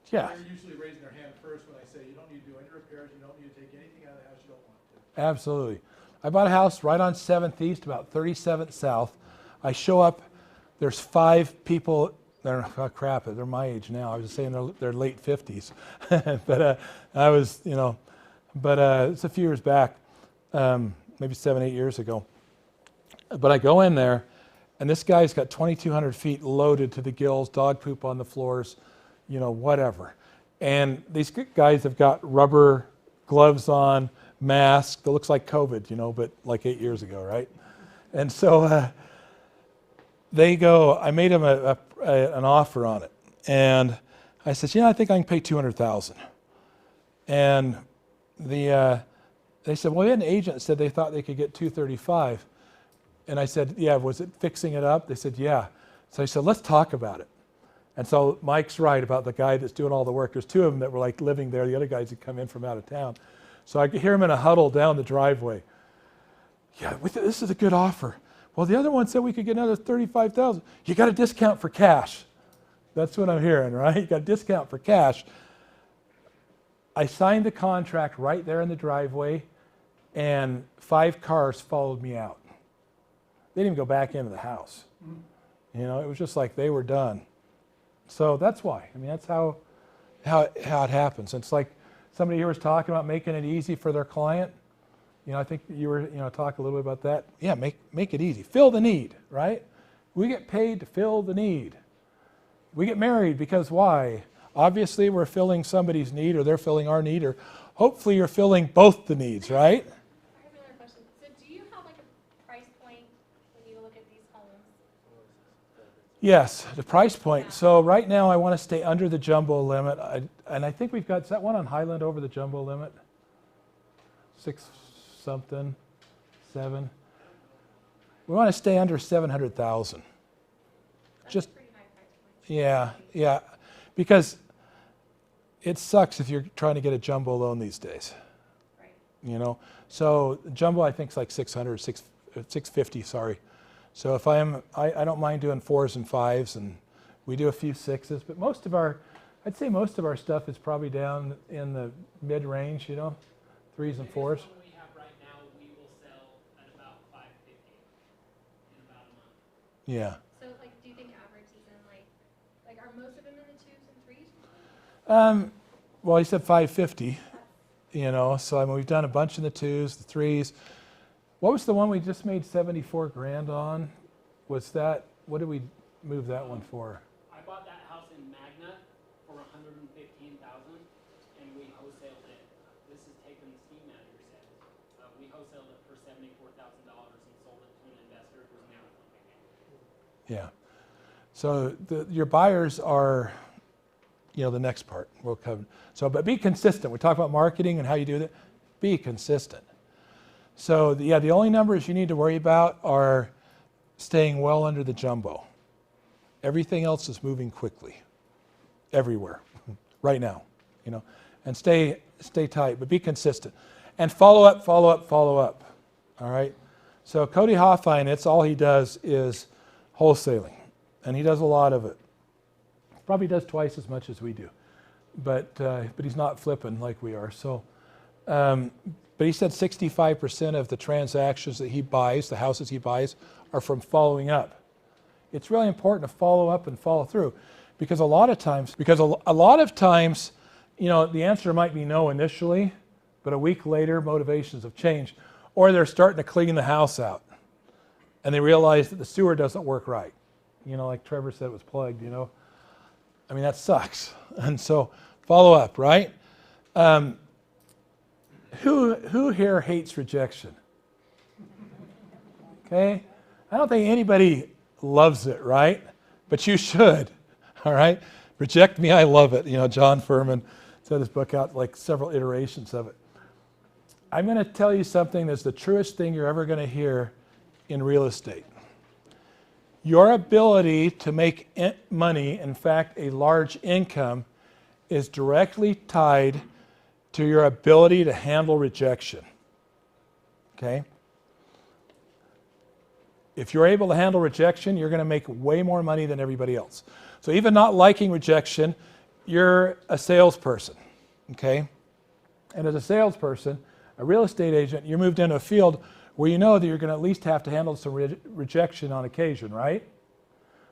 Yeah. They're usually raising their hand first when I say, you don't need to do any repairs, you don't need to take anything out of the house you don't want to. Absolutely. I bought a house right on 7th East, about 37th South. I show up, there's 5 people, they're my age now. I was just saying they're late 50s. But I was, you know, but it's a few years back, maybe 7, 8 years ago. But I go in there, and this guy's got 2,200 feet loaded to the gills, dog poop on the floors, you know, whatever. And these guys have got rubber gloves on, masks that looks like COVID, you know, but like 8 years ago, right? And so they go, I made them an offer on it. And I said, yeah, I think I can pay $200,000. And they said, well, we had an agent that said they thought they could get 235. And I said, yeah, was it fixing it up? They said, yeah. So I said, let's talk about it. And so Mike's right about the guy that's doing all the work. There's two of them that were like living there. The other guys had come in from out of town. So I could hear him in a huddle down the driveway. Yeah, this is a good offer. Well, the other one said we could get another $35,000. You got a discount for cash. That's what I'm hearing, right? You got a discount for cash. I signed the contract right there in the driveway, and 5 cars followed me out. They didn't even go back into the house. You know, it was just like they were done. So that's why. I mean, that's how it happens. It's like somebody here was talking about making it easy for their client. You know, I think you were, talk a little bit about that. Yeah, make it easy. Fill the need, right? We get paid to fill the need. We get married because why? Obviously, we're filling somebody's need, or they're filling our need, or hopefully you're filling both the needs, right? I have another question. So do you have like a price point when you look at these homes? Yes, the price point. So right now I want to stay under the jumbo limit. And I think we've got, is that one on Highland over the jumbo limit? 6 something, 7. We want to stay under 700,000. Just, Pretty high price point. yeah, because it sucks if you're trying to get a jumbo loan these days. Right. So jumbo I think is like 650, sorry. So if I don't mind doing 4s and 5s, and we do a few 6s, but I'd say most of our stuff is probably down in the mid-range, 3s and 4s. This one we have right now, we will sell at about $550 in about a month. Yeah. So like, do you think average is in like are most of them in the 2s and 3s? Well, he said 550, so I mean, we've done a bunch in the 2s, the 3s. What was the one we just made 74 grand on? Was that, what did we move that one for? I bought that house in Magna for $115,000, and we wholesaled it. This is taking the steam out of your sales. We wholesaled it for $74,000 and sold it to an investor who's now flipping it. Yeah. So your buyers are, the next part we'll cover. So, but be consistent. We talk about marketing and how you do that. Be consistent. So, the only numbers you need to worry about are staying well under the jumbo. Everything else is moving quickly, everywhere, right now, and stay tight, but be consistent. And follow up. All right? So Cody Hoffine, it's all he does is wholesaling, and he does a lot of it. Probably does twice as much as we do, but he's not flipping like we are. So, but he said 65% of the transactions that he buys, the houses he buys, are from following up. It's really important to follow up and follow through, because a lot of times, the answer might be no initially, but a week later, motivations have changed, or they're starting to clean the house out, and they realize that the sewer doesn't work right. Like Trevor said, it was plugged. I mean, that sucks. And so, follow up, right? Who here hates rejection? Okay? I don't think anybody loves it, right? But you should, all right? Reject me, I love it. John Furman said his book out, like several iterations of it. I'm going to tell you something that's the truest thing you're ever going to hear in real estate. Your ability to make money, in fact, a large income, is directly tied to your ability to handle rejection. Okay? If you're able to handle rejection, you're going to make way more money than everybody else. So even not liking rejection, you're a salesperson. Okay? And as a salesperson, a real estate agent, you're moved into a field where you know that you're going to at least have to handle some rejection on occasion, right?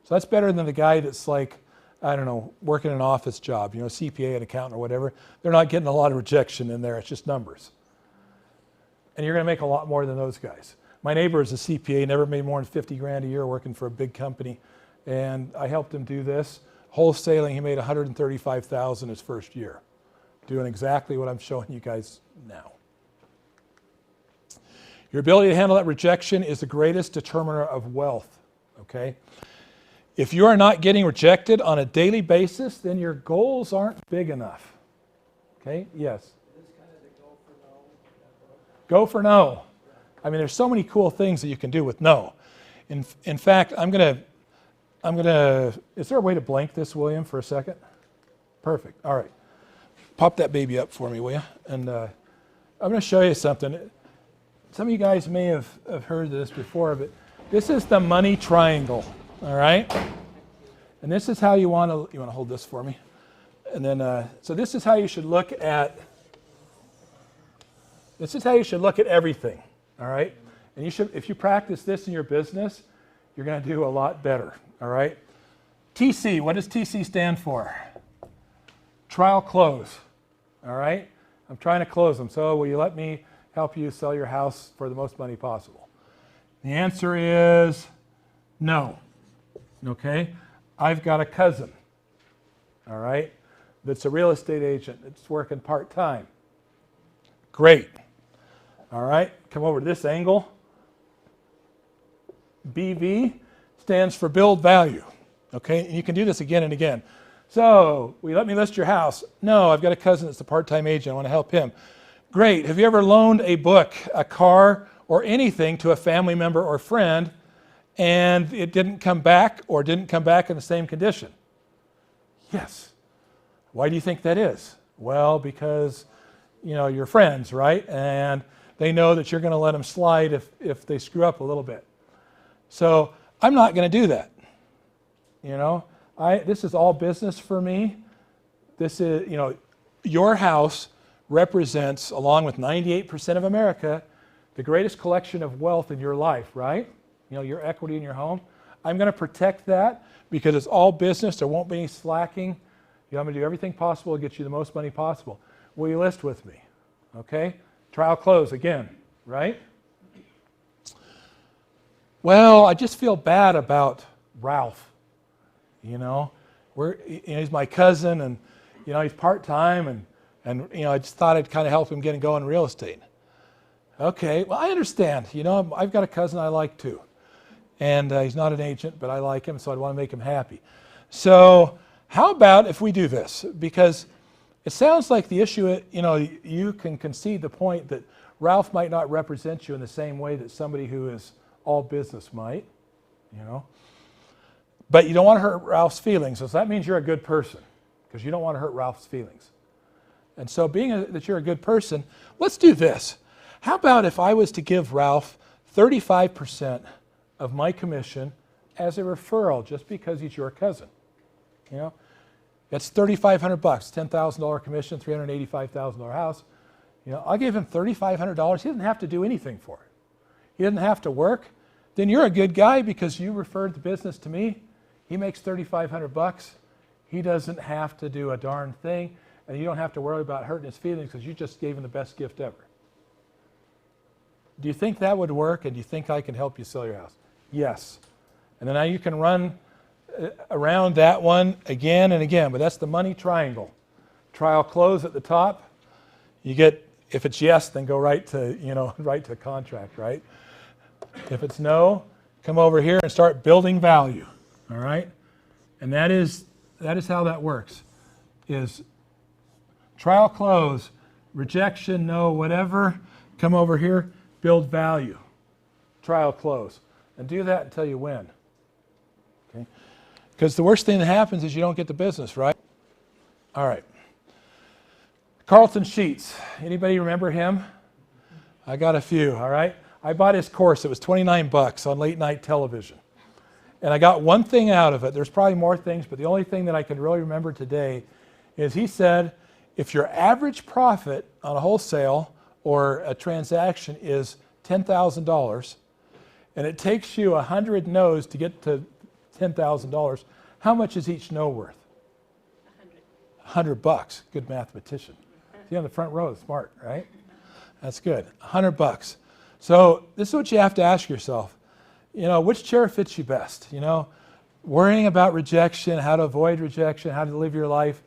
So that's better than the guy that's like, I don't know, working an office job, CPA, an accountant or whatever. They're not getting a lot of rejection in there. It's just numbers. And you're going to make a lot more than those guys. My neighbor is a CPA, never made more than 50 grand a year working for a big company. And I helped him do this. Wholesaling, he made $135,000 his first year, doing exactly what I'm showing you guys now. Your ability to handle that rejection is the greatest determiner of wealth, okay? If you are not getting rejected on a daily basis, then your goals aren't big enough. Okay? Yes. Go for no. I mean, there's so many cool things that you can do with no. In fact, I'm gonna, is there a way to blank this, William, for a second? Perfect, all right. Pop that baby up for me, will you? And I'm gonna show you something. Some of you guys may have heard this before, but this is the money triangle, all right? And this is how you wanna hold this for me? And then, so this is how you should look at, everything, all right? And you should, if you practice this in your business, you're gonna do a lot better, all right? TC, what does TC stand for? Trial close, all right? I'm trying to close them, so will you let me help you sell your house for the most money possible? The answer is no, okay? I've got a cousin, all right, that's a real estate agent. It's working part-time. Great. All right, come over to this angle. BV stands for build value, okay? And you can do this again and again. So, will you let me list your house? No, I've got a cousin that's a part-time agent. I want to help him. Great. Have you ever loaned a book, a car, or anything to a family member or friend, and it didn't come back or didn't come back in the same condition? Yes. Why do you think that is? Well, because, you know, you're friends, right? And they know that you're going to let them slide if they screw up a little bit. So I'm not going to do that. You know, this is all business for me. This is, you know, your house represents, along with 98% of America, the greatest collection of wealth in your life, right? You know, your equity in your home. I'm going to protect that because it's all business. There won't be any slacking. You know, I'm going to do everything possible to get you the most money possible. Will you list with me? Okay? Trial close again, right? Well, I just feel bad about Ralph. You know, he's my cousin, and you know he's part-time, and you know I just thought I'd kind of help him get going in real estate. Okay, well I understand. You know, I've got a cousin I like too, and he's not an agent, but I like him, so I want to make him happy. So how about if we do this? Because it sounds like the issue, you know, you can concede the point that Ralph might not represent you in the same way that somebody who is all business might, you know. But you don't want to hurt Ralph's feelings, so that means you're a good person, because you don't want to hurt Ralph's feelings. And so being that you're a good person, let's do this. How about if I was to give Ralph 35% of my commission as a referral, just because he's your cousin? You know, that's $3,500, $10,000 commission, $385,000 house. You know, I'll give him $3,500. He doesn't have to do anything for it. He doesn't have to work. Then you're a good guy because you referred the business to me. He makes $3,500. He doesn't have to do a darn thing, and you don't have to worry about hurting his feelings because you just gave him the best gift ever. Do you think that would work, and do you think I can help you sell your house? Yes. And then now you can run around that one again and again, but that's the money triangle. Trial close at the top. You get, if it's yes, then go right to, you know, right to contract, right? If it's no, come over here and start building value, all right? And that is how that works, is trial close, rejection, no, whatever, come over here, build value, trial close. And do that until you win, okay? Because the worst thing that happens is you don't get the business, right? All right. Carlton Sheets, anybody remember him? I got a few, all right? I bought his course, it was $29 on late night television. And I got one thing out of it. There's probably more things, but the only thing that I can really remember today is he said, if your average profit on a wholesale or a transaction is $10,000, and it takes you 100 no's to get to $10,000, how much is each no worth? $100. Good mathematician. See on the front row, smart, right? That's good. $100. So this is what you have to ask yourself. You know, which chair fits you best? You know, worrying about rejection, how to avoid rejection, how to live your life,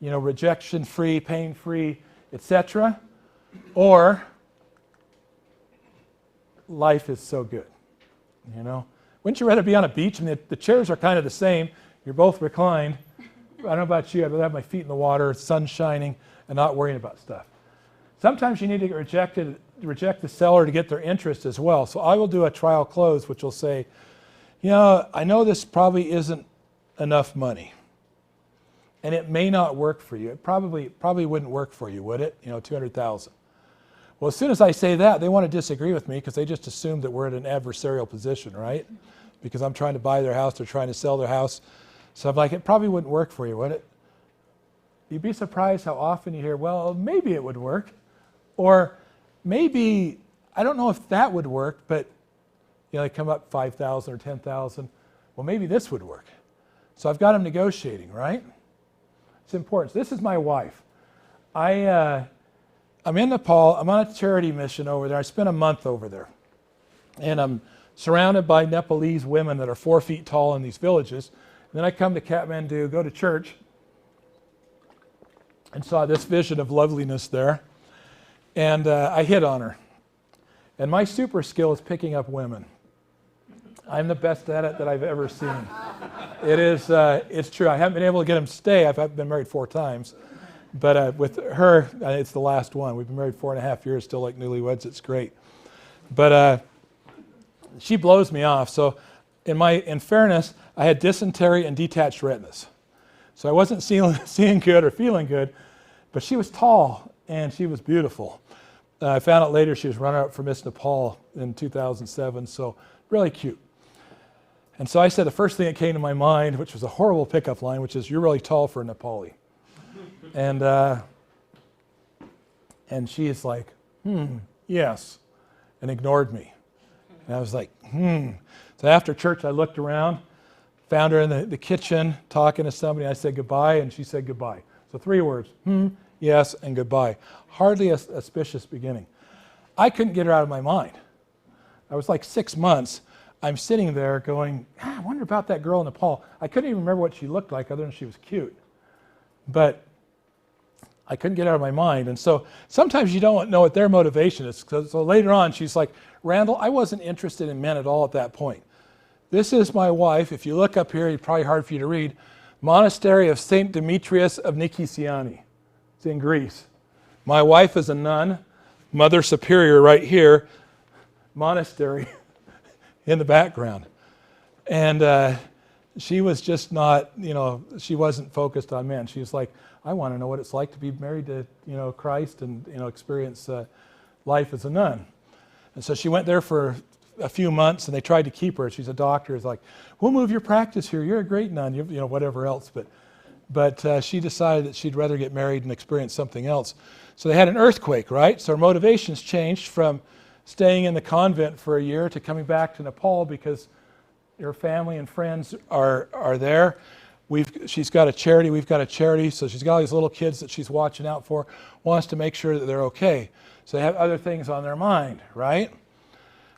you know, rejection-free, pain-free, etc. Or life is so good, you know. Wouldn't you rather be on a beach? I mean, the chairs are kind of the same. You're both reclined. I don't know about you. I'd rather have my feet in the water, sun shining, and not worrying about stuff. Sometimes you need to get rejected reject the seller to get their interest as well. So I will do a trial close, which will say, I know this probably isn't enough money, and it may not work for you. It probably wouldn't work for you, would it? $200,000. Well, as soon as I say that, they want to disagree with me because they just assume that we're in an adversarial position, right? Because I'm trying to buy their house, they're trying to sell their house. So I'm like, it probably wouldn't work for you, would it? You'd be surprised how often you hear, well, maybe it would work. Or maybe, I don't know if that would work, but they come up 5,000 or 10,000. Well, maybe this would work. So I've got them negotiating, right? It's important. So this is my wife. I'm in Nepal. I'm on a charity mission over there. I spent a month over there. And I'm surrounded by Nepalese women that are 4 feet tall in these villages. And then I come to Kathmandu, go to church, and saw this vision of loveliness there. And I hit on her. And my super skill is picking up women. I'm the best at it that I've ever seen. It's true. I haven't been able to get them to stay. I've been married 4 times. But with her, it's the last one. We've been married 4.5 years, still like newlyweds. It's great. But she blows me off. So in fairness, I had dysentery and detached retinas. So I wasn't seeing good or feeling good, but she was tall and she was beautiful. I found out later she was runner-up for Miss Nepal in 2007, so really cute. And so I said the first thing that came to my mind, which was a horrible pickup line, which is, "You're really tall for a Nepali." And she is like, yes, and ignored me. And I was like, So after church, I looked around, found her in the kitchen talking to somebody. I said goodbye, and she said goodbye. So 3 words, yes, and goodbye. Hardly a auspicious beginning. I couldn't get her out of my mind. I was like 6 months. I'm sitting there going, I wonder about that girl in Nepal. I couldn't even remember what she looked like other than she was cute. But I couldn't get it out of my mind. And so sometimes you don't know what their motivation is. So later on, she's like, Randall, I wasn't interested in men at all at that point. This is my wife. If you look up here, it's probably hard for you to read. Monastery of St. Demetrius of Nicosia. It's in Greece. My wife is a nun, Mother Superior right here, monastery in the background. And she was just not, she wasn't focused on men. She was like, I want to know what it's like to be married to, Christ and, experience life as a nun. And so she went there for a few months, and they tried to keep her. She's a doctor. It's like, we'll move your practice here. You're a great nun, whatever else. But she decided that she'd rather get married and experience something else. So they had an earthquake, right? So her motivations changed from staying in the convent for a year to coming back to Nepal because her family and friends are there. She's got a charity. We've got a charity. So she's got all these little kids that she's watching out for, wants to make sure that they're okay. So they have other things on their mind, right?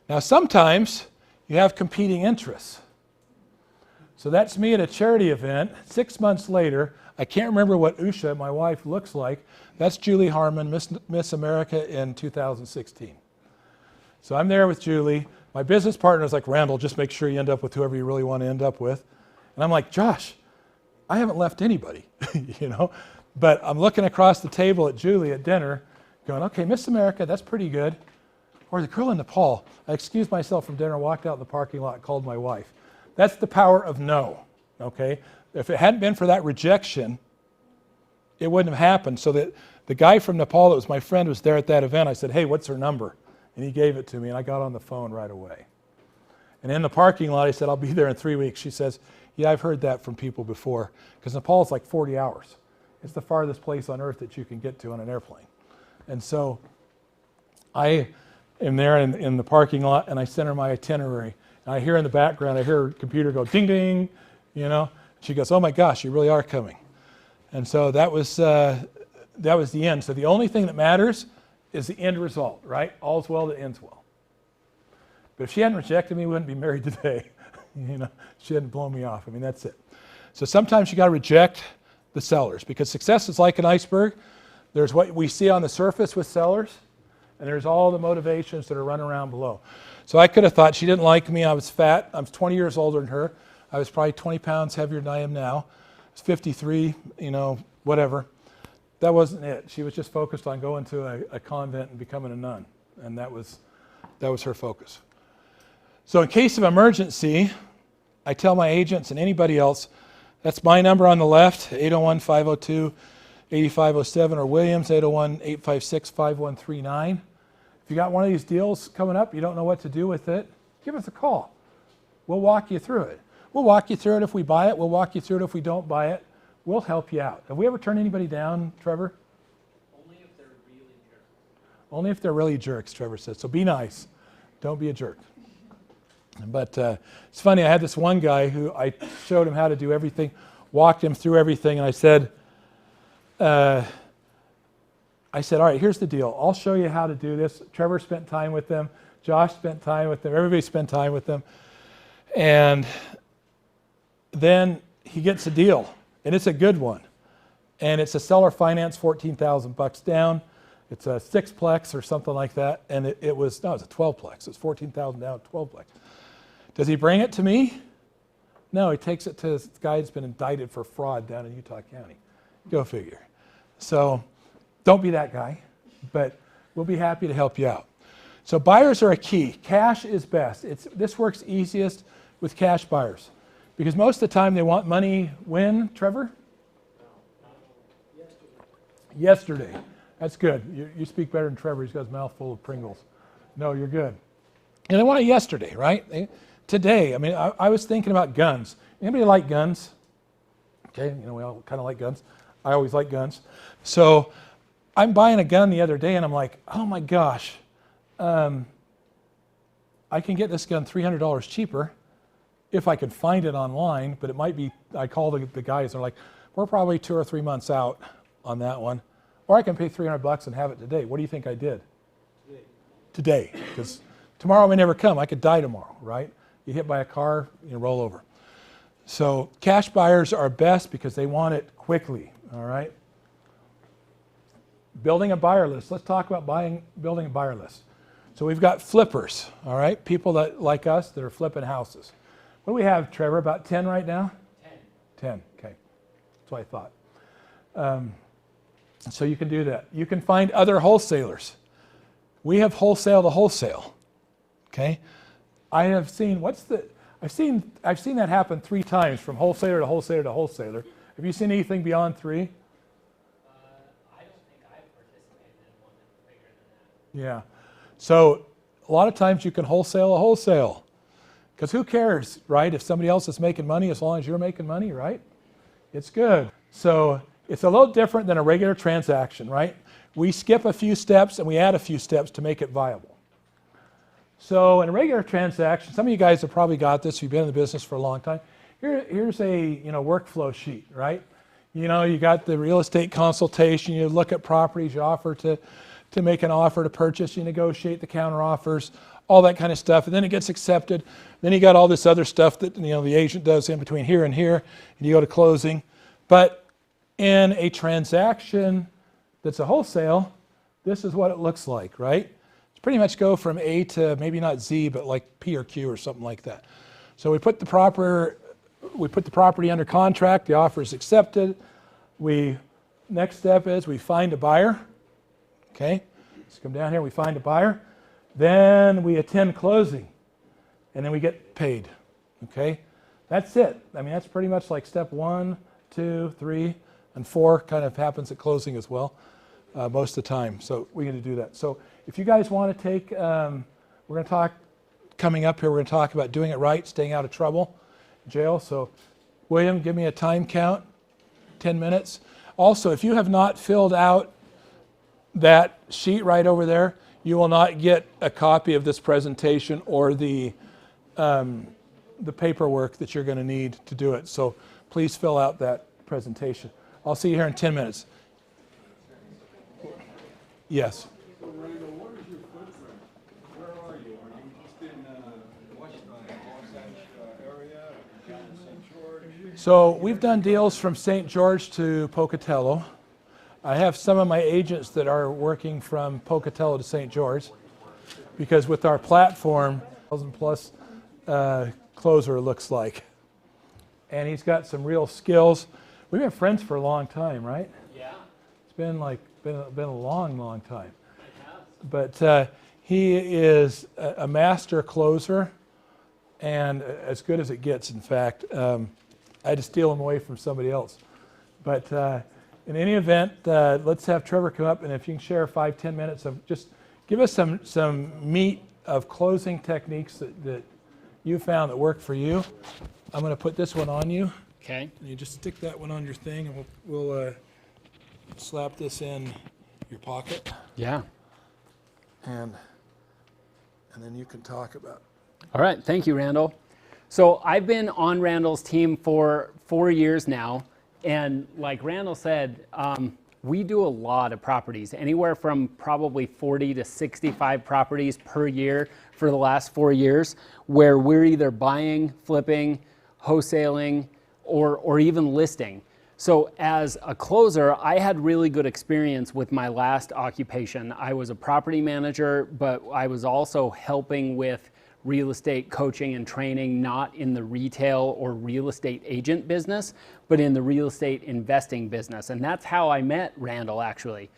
Now, sometimes you have competing interests. So that's me at a charity event. 6 months later, I can't remember what Usha, my wife, looks like. That's Julie Harmon, Miss America in 2016. So I'm there with Julie. My business partner is like, Randall, just make sure you end up with whoever you really want to end up with. And I'm like, Josh, I haven't left anybody, But I'm looking across the table at Julie at dinner, going, okay, Miss America, that's pretty good. Or the girl in Nepal. I excused myself from dinner, walked out in the parking lot, called my wife. That's the power of no, okay? If it hadn't been for that rejection, it wouldn't have happened. So that the guy from Nepal that was my friend was there at that event. I said, hey, what's her number? And he gave it to me, and I got on the phone right away. And in the parking lot, I said, I'll be there in 3 weeks. She says, yeah, I've heard that from people before, because Nepal's like 40 hours. It's the farthest place on earth that you can get to on an airplane. And so I am there in the parking lot, and I send her my itinerary. And I hear in the background, I hear her computer go ding, ding, She goes, oh my gosh, you really are coming. And so that was the end. So the only thing that matters is the end result, right? All's well that ends well. But if she hadn't rejected me, we wouldn't be married today. She hadn't blown me off. That's it. So sometimes you got to reject the sellers, because success is like an iceberg. There's what we see on the surface with sellers, and there's all the motivations that are running around below. So I could have thought she didn't like me. I was fat. I was 20 years older than her. I was probably 20 pounds heavier than I am now. I was 53, whatever. That wasn't it. She was just focused on going to a convent and becoming a nun. and that was her focus. So in case of emergency, I tell my agents and anybody else, that's my number on the left, 801-502-8507, or Williams, 801-856-5139. If you got one of these deals coming up, you don't know what to do with it, give us a call. We'll walk you through it. We'll walk you through it if we buy it. We'll walk you through it if we don't buy it. We'll help you out. Have we ever turned anybody down, Trevor? Only if they're really jerks. Only if they're really jerks, Trevor says. So be nice. Don't be a jerk. But it's funny, I had this one guy who I showed him how to do everything, walked him through everything, and I said, all right, here's the deal. I'll show you how to do this. Trevor spent time with them. Josh spent time with them. Everybody spent time with them. And then he gets a deal, and it's a good one. And it's a seller finance, $14,000 down. It's a 6-plex or something like that. And it was a 12-plex. It's $14,000 down, 12-plex. Does he bring it to me? No, he takes it to this guy that's been indicted for fraud down in Utah County. Go figure. So don't be that guy, but we'll be happy to help you out. So buyers are a key. Cash is best. This works easiest with cash buyers because most of the time they want money when, Trevor? Yesterday. That's good. You speak better than Trevor. He's got his mouth full of Pringles. No, you're good. And they want it yesterday, right? Today. I mean, I was thinking about guns. Anybody like guns? Okay, we all kind of like guns. I always like guns. So I'm buying a gun the other day, and I'm like, oh my gosh, I can get this gun $300 cheaper if I can find it online, but it might be, I call the guys, they're like, we're probably 2 or 3 months out on that one. Or I can pay $300 and have it today. What do you think I did? Today. Because tomorrow may never come. I could die tomorrow, right? You hit by a car, you roll over. So cash buyers are best because they want it quickly, all right? Building a buyer list. Let's talk about building a buyer list. So we've got flippers, all right? People that like us that are flipping houses. What do we have, Trevor? About 10 right now? 10, okay. That's what I thought. So you can do that. You can find other wholesalers. We have wholesale to wholesale, okay? I have seen, I've seen that happen 3 times from wholesaler to wholesaler to wholesaler. Have you seen anything beyond 3? I don't think I've participated in one that's bigger than that. Yeah. So a lot of times you can wholesale a wholesale. Because who cares, right? If somebody else is making money, as long as you're making money, right? It's good. So it's a little different than a regular transaction, right? We skip a few steps and we add a few steps to make it viable. So in a regular transaction, some of you guys have probably got this, you've been in the business for a long time. Here's a workflow sheet, right? You got the real estate consultation, you look at properties, you offer to make an offer to purchase, you negotiate the counter offers, all that kind of stuff, and then it gets accepted. Then you got all this other stuff that the agent does in between here and here, and you go to closing. But in a transaction that's a wholesale, this is what it looks like, right? It's pretty much go from A to maybe not Z, but like P or Q or something like that. So we put the property under contract, the offer is accepted. Next step is we find a buyer. Okay, let's come down here, we find a buyer. Then we attend closing, and then we get paid. Okay, that's it. I mean, that's pretty much like step 1, 2, 3, and 4 kind of happens at closing as well, most of the time. So we're going to do that. So if you guys want to take, we're going to talk, coming up here, we're going to talk about doing it right, staying out of trouble, jail. So William, give me a time count, 10 minutes. Also, if you have not filled out that sheet right over there, you will not get a copy of this presentation or the paperwork that you're going to need to do it. So please fill out that presentation. I'll see you here in 10 minutes. Yes. So Randall, what is your footprint? Where are you? Are you just in Wasatch area, down in St. George? So we've done deals from St. George to Pocatello. I have some of my agents that are working from Pocatello to St. George because with our platform, 1,000+ closer looks like. And he's got some real skills. We've been friends for a long time, right? Yeah. It's been a long, long time. It has. But He is a master closer, and as good as it gets, in fact. I had to steal him away from somebody else. But in any event, let's have Trevor come up, and if you can share 5-10 minutes of just give us some meat of closing techniques that you found that work for you. I'm going to put this one on you. Okay. And you just stick that one on your thing, and we'll slap this in your pocket, Yeah. and then you can talk about. All right. Thank you, Randall. So I've been on Randall's team for 4 years now. And like Randall said, we do a lot of properties, anywhere from probably 40 to 65 properties per year for the last 4 years, where we're either buying, flipping, wholesaling, or even listing. So as a closer, I had really good experience with my last occupation. I was a property manager, but I was also helping with real estate coaching and training, not in the retail or real estate agent business, but in the real estate investing business. And that's how I met Randall, actually.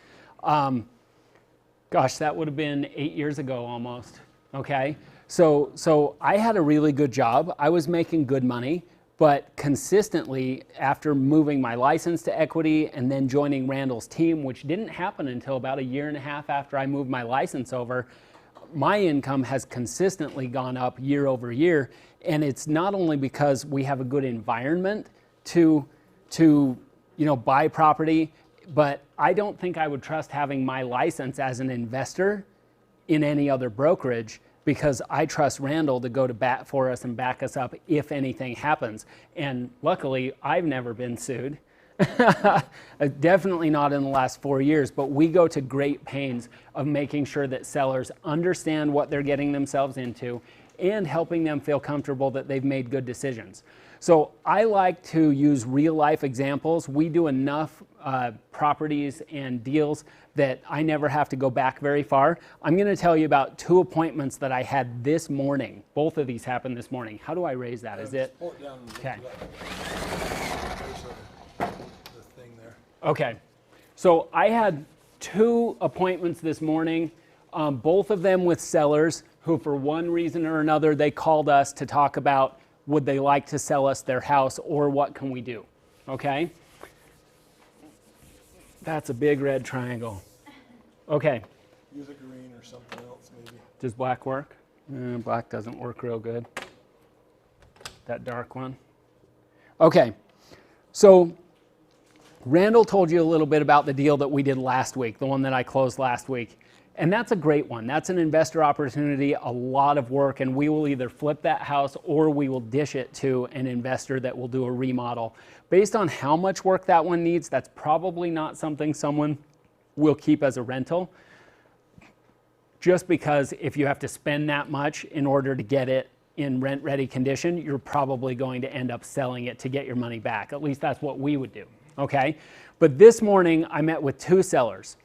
Gosh, that would have been 8 years ago almost, okay? So I had a really good job. I was making good money, but consistently, after moving my license to Equity and then joining Randall's team, which didn't happen until about 1.5 years after I moved my license over, my income has consistently gone up year over year. And it's not only because we have a good environment to buy property, but I don't think I would trust having my license as an investor in any other brokerage, because I trust Randall to go to bat for us and back us up if anything happens. And luckily, I've never been sued. Definitely not in the last 4 years, but we go to great pains of making sure that sellers understand what they're getting themselves into and helping them feel comfortable that they've made good decisions. So I like to use real life examples. We do enough properties and deals that I never have to go back very far. I'm going to tell you about 2 appointments that I had this morning. Both of these happened this morning. How do I raise that? Is it? Pull it down. Okay. There's the thing there. Okay. So I had 2 appointments this morning, both of them with sellers who, for one reason or another, they called us to talk about would they like to sell us their house or what can we do, okay? That's a big red triangle. Okay. Use a green or something else, maybe. Does black work? Black doesn't work real good. That dark one. Okay. So Randall told you a little bit about the deal that we did last week, the one that I closed last week. And that's a great one. That's an investor opportunity, a lot of work, and we will either flip that house or we will dish it to an investor that will do a remodel. Based on how much work that one needs, that's probably not something someone will keep as a rental. Just because if you have to spend that much in order to get it in rent-ready condition, you're probably going to end up selling it to get your money back. At least that's what we would do, okay? But this morning, I met with 2 sellers.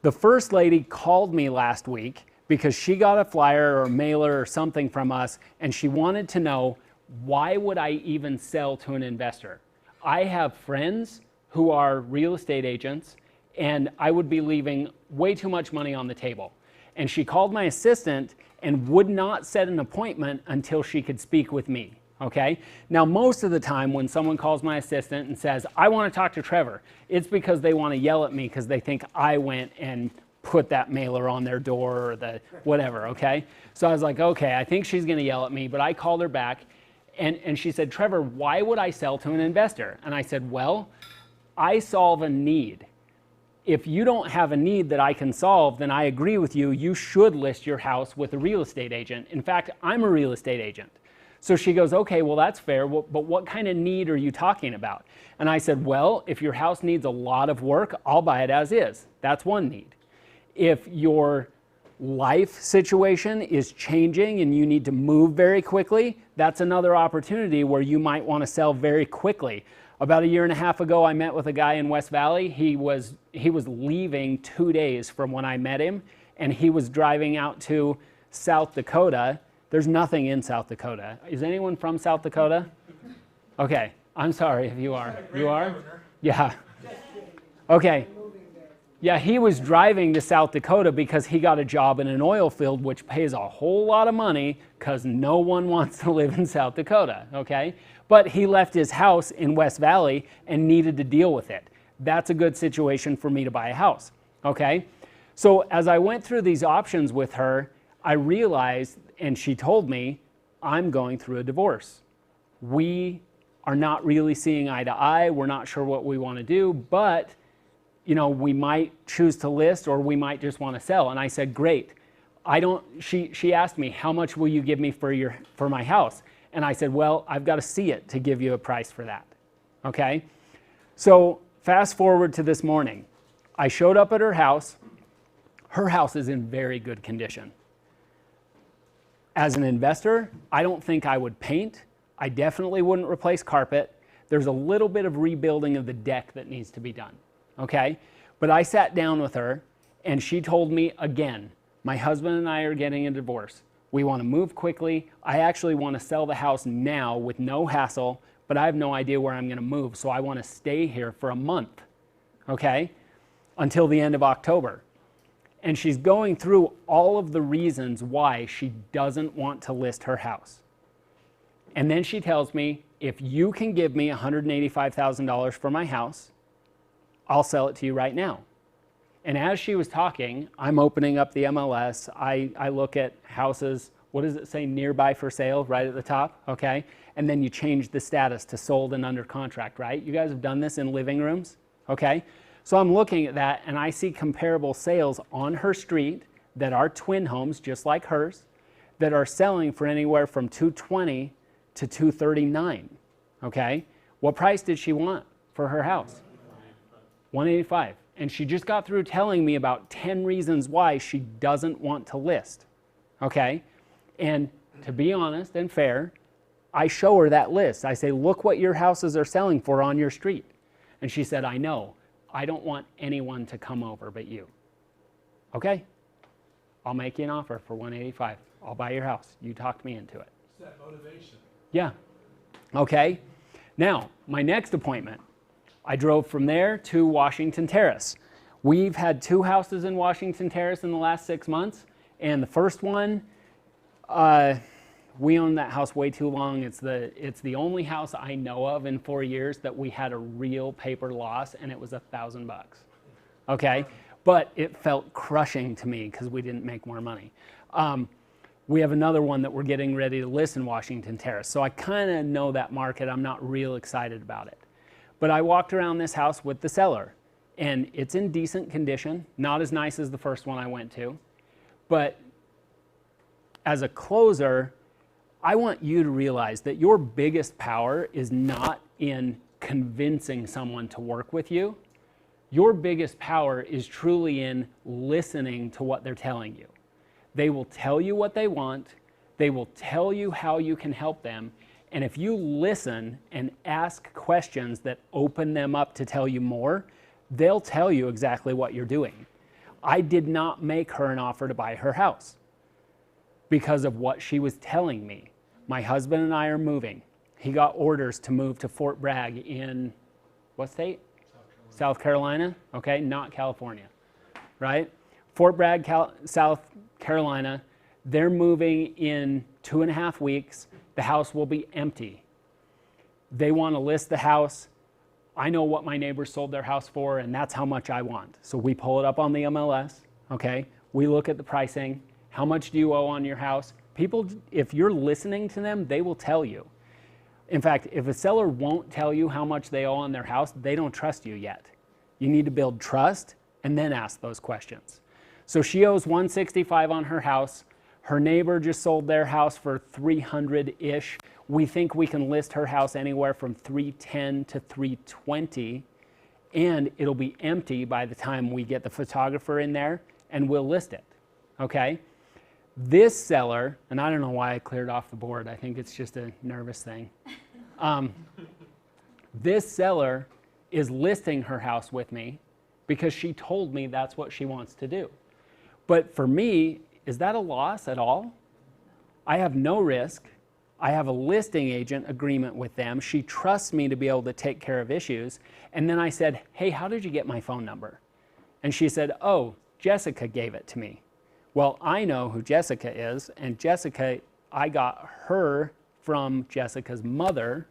The first lady called me last week because she got a flyer or a mailer or something from us, and she wanted to know, why would I even sell to an investor? I have friends who are real estate agents, and I would be leaving way too much money on the table. And she called my assistant and would not set an appointment until she could speak with me. Okay? Now, most of the time when someone calls my assistant and says, I want to talk to Trevor, it's because they want to yell at me because they think I went and put that mailer on their door or the whatever, okay? So I was like, okay, I think she's going to yell at me, but I called her back and she said, Trevor, why would I sell to an investor? And I said, well, I solve a need. If you don't have a need that I can solve, then I agree with you. You should list your house with a real estate agent. In fact, I'm a real estate agent. So she goes, okay, well, that's fair, but what kind of need are you talking about? And I said, well, if your house needs a lot of work, I'll buy it as is. That's one need. If your life situation is changing and you need to move very quickly, that's another opportunity where you might want to sell very quickly. About 1.5 years ago, I met with a guy in West Valley. He was leaving 2 days from when I met him, and he was driving out to South Dakota. There's nothing in South Dakota. Is anyone from South Dakota? Okay, I'm sorry if you are. You are? Yeah. Okay. Yeah, he was driving to South Dakota because he got a job in an oil field, which pays a whole lot of money because no one wants to live in South Dakota, okay? But he left his house in West Valley and needed to deal with it. That's a good situation for me to buy a house, okay? So as I went through these options with her, I realized, and she told me, I'm going through a divorce. We are not really seeing eye to eye. We're not sure what we want to do, but you know, we might choose to list or we might just want to sell. And I said, great. She asked me, how much will you give me for my house? And I said, well, I've got to see it to give you a price for that. Okay? So fast forward to this morning. I showed up at her house. Her house is in very good condition. As an investor, I don't think I would paint. I definitely wouldn't replace carpet. There's a little bit of rebuilding of the deck that needs to be done. Okay? But I sat down with her and she told me again, my husband and I are getting a divorce. We want to move quickly. I actually want to sell the house now with no hassle, but I have no idea where I'm going to move. So I want to stay here for a month. Okay? Until the end of October. And she's going through all of the reasons why she doesn't want to list her house. And then she tells me, if you can give me $185,000 for my house, I'll sell it to you right now. And as she was talking, I'm opening up the MLS. I look at houses, what does it say, nearby for sale, right at the top, okay? And then you change the status to sold and under contract, right? You guys have done this in living rooms, okay? So I'm looking at that and I see comparable sales on her street that are twin homes, just like hers, that are selling for anywhere from $220,000 to $239,000, okay? What price did she want for her house? $185,000. And she just got through telling me about 10 reasons why she doesn't want to list, okay? And to be honest and fair, I show her that list. I say, look what your houses are selling for on your street. And she said, I know. I don't want anyone to come over but you. Okay, I'll make you an offer for $185,000. I'll buy your house. You talked me into it. It's that motivation. Yeah. Okay. Now, my next appointment, I drove from there to Washington Terrace. We've had 2 houses in Washington Terrace in the last 6 months. And the first one, we owned that house way too long. It's the only house I know of in 4 years that we had a real paper loss, and it was $1,000. Okay? But it felt crushing to me because we didn't make more money. We have another one that we're getting ready to list in Washington Terrace. So I kind of know that market. I'm not real excited about it. But I walked around this house with the seller, and it's in decent condition, not as nice as the first one I went to. But as a closer, I want you to realize that your biggest power is not in convincing someone to work with you. Your biggest power is truly in listening to what they're telling you. They will tell you what they want. They will tell you how you can help them. And if you listen and ask questions that open them up to tell you more, they'll tell you exactly what you're doing. I did not make her an offer to buy her house because of what she was telling me. My husband and I are moving. He got orders to move to Fort Bragg in what state? South Carolina. Okay, not California, right? Fort Bragg, South Carolina. They're moving in 2.5 weeks. The house will be empty. They want to list the house. I know what my neighbors sold their house for, and that's how much I want. So we pull it up on the MLS, okay? We look at the pricing. How much do you owe on your house? People, if you're listening to them, they will tell you. In fact, if a seller won't tell you how much they owe on their house, they don't trust you yet. You need to build trust and then ask those questions. So she owes $165,000 on her house. Her neighbor just sold their house for $300-ish. We think we can list her house anywhere from $310,000 to $320,000, and it'll be empty by the time we get the photographer in there, and we'll list it, okay? This seller, and I don't know why I cleared off the board. I think it's just a nervous thing. This seller is listing her house with me because she told me that's what she wants to do. But for me, is that a loss at all? I have no risk. I have a listing agent agreement with them. She trusts me to be able to take care of issues. And then I said, hey, how did you get my phone number? And she said, oh, Jessica gave it to me. Well, I know who Jessica is, and Jessica, I got her from Jessica's mother.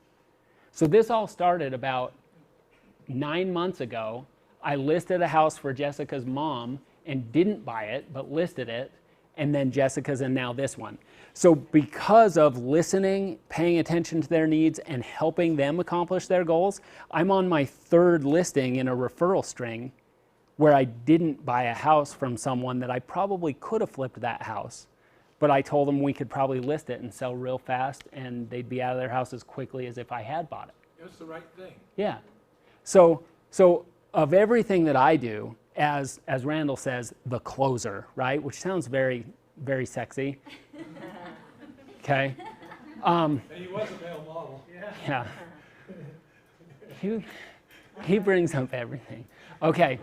So this all started about 9 months ago. I listed a house for Jessica's mom and didn't buy it, but listed it, and then Jessica's and now this one. So because of listening, paying attention to their needs, and helping them accomplish their goals, I'm on my 3rd listing in a referral string where I didn't buy a house from someone that I probably could have flipped that house, but I told them we could probably list it and sell real fast, and they'd be out of their house as quickly as if I had bought it. It was the right thing. Yeah. So of everything that I do, as Randall says, the closer, right? Which sounds very, very sexy. Okay. And he was a male model. Yeah. He brings up everything. Okay.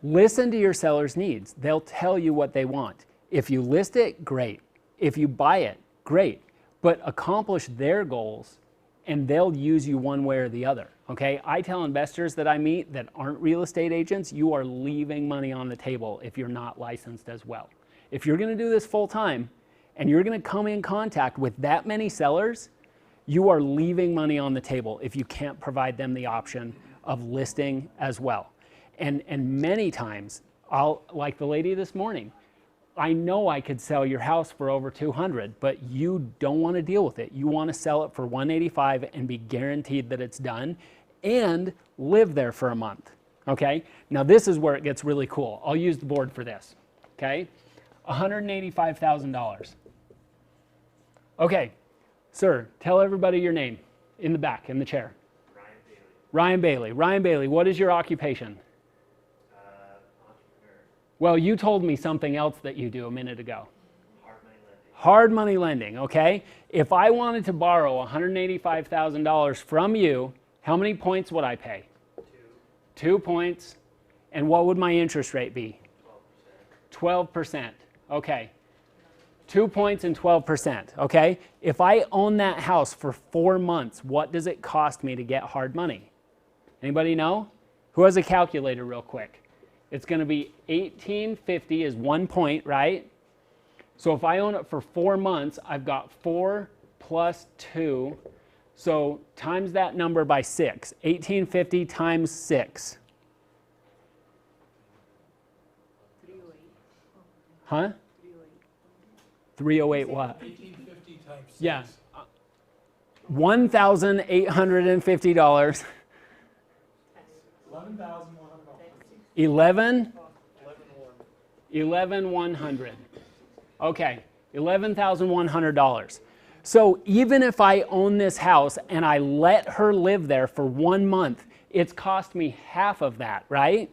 Listen to your seller's needs. They'll tell you what they want. If you list it, great. If you buy it, great. But accomplish their goals, and they'll use you one way or the other. Okay? I tell investors that I meet that aren't real estate agents, you are leaving money on the table if you're not licensed as well. If you're going to do this full time, and you're going to come in contact with that many sellers, you are leaving money on the table if you can't provide them the option of listing as well. And many times, like the lady this morning, I know I could sell your house for over 200, but you don't want to deal with it. You want to sell it for 185 and be guaranteed that it's done and live there for a month. Okay? Now this is where it gets really cool. I'll use the board for this. Okay? $185,000. Okay, sir, tell everybody your name in the back, in the chair. Ryan Bailey. Ryan Bailey, what is your occupation? Entrepreneur. Well, you told me something else that you do a minute ago. Hard money lending. Hard money lending, okay? If I wanted to borrow $185,000 from you, how many points would I pay? 2 points. And what would my interest rate be? 12%. Okay. 2 points and 12%, okay? If I own that house for 4 months, what does it cost me to get hard money? Anybody know? Who has a calculator real quick? It's going to be $18.50 is 1 point, right? So if I own it for 4 months, I've got 4 plus 2. So times that number by 6. $18.50 times 6. Huh? 308 what? 1850 times 6. Yeah. $1,850. 11,100. 11,100. Okay, $11,100. So even if I own this house and I let her live there for 1 month, it's cost me half of that, right?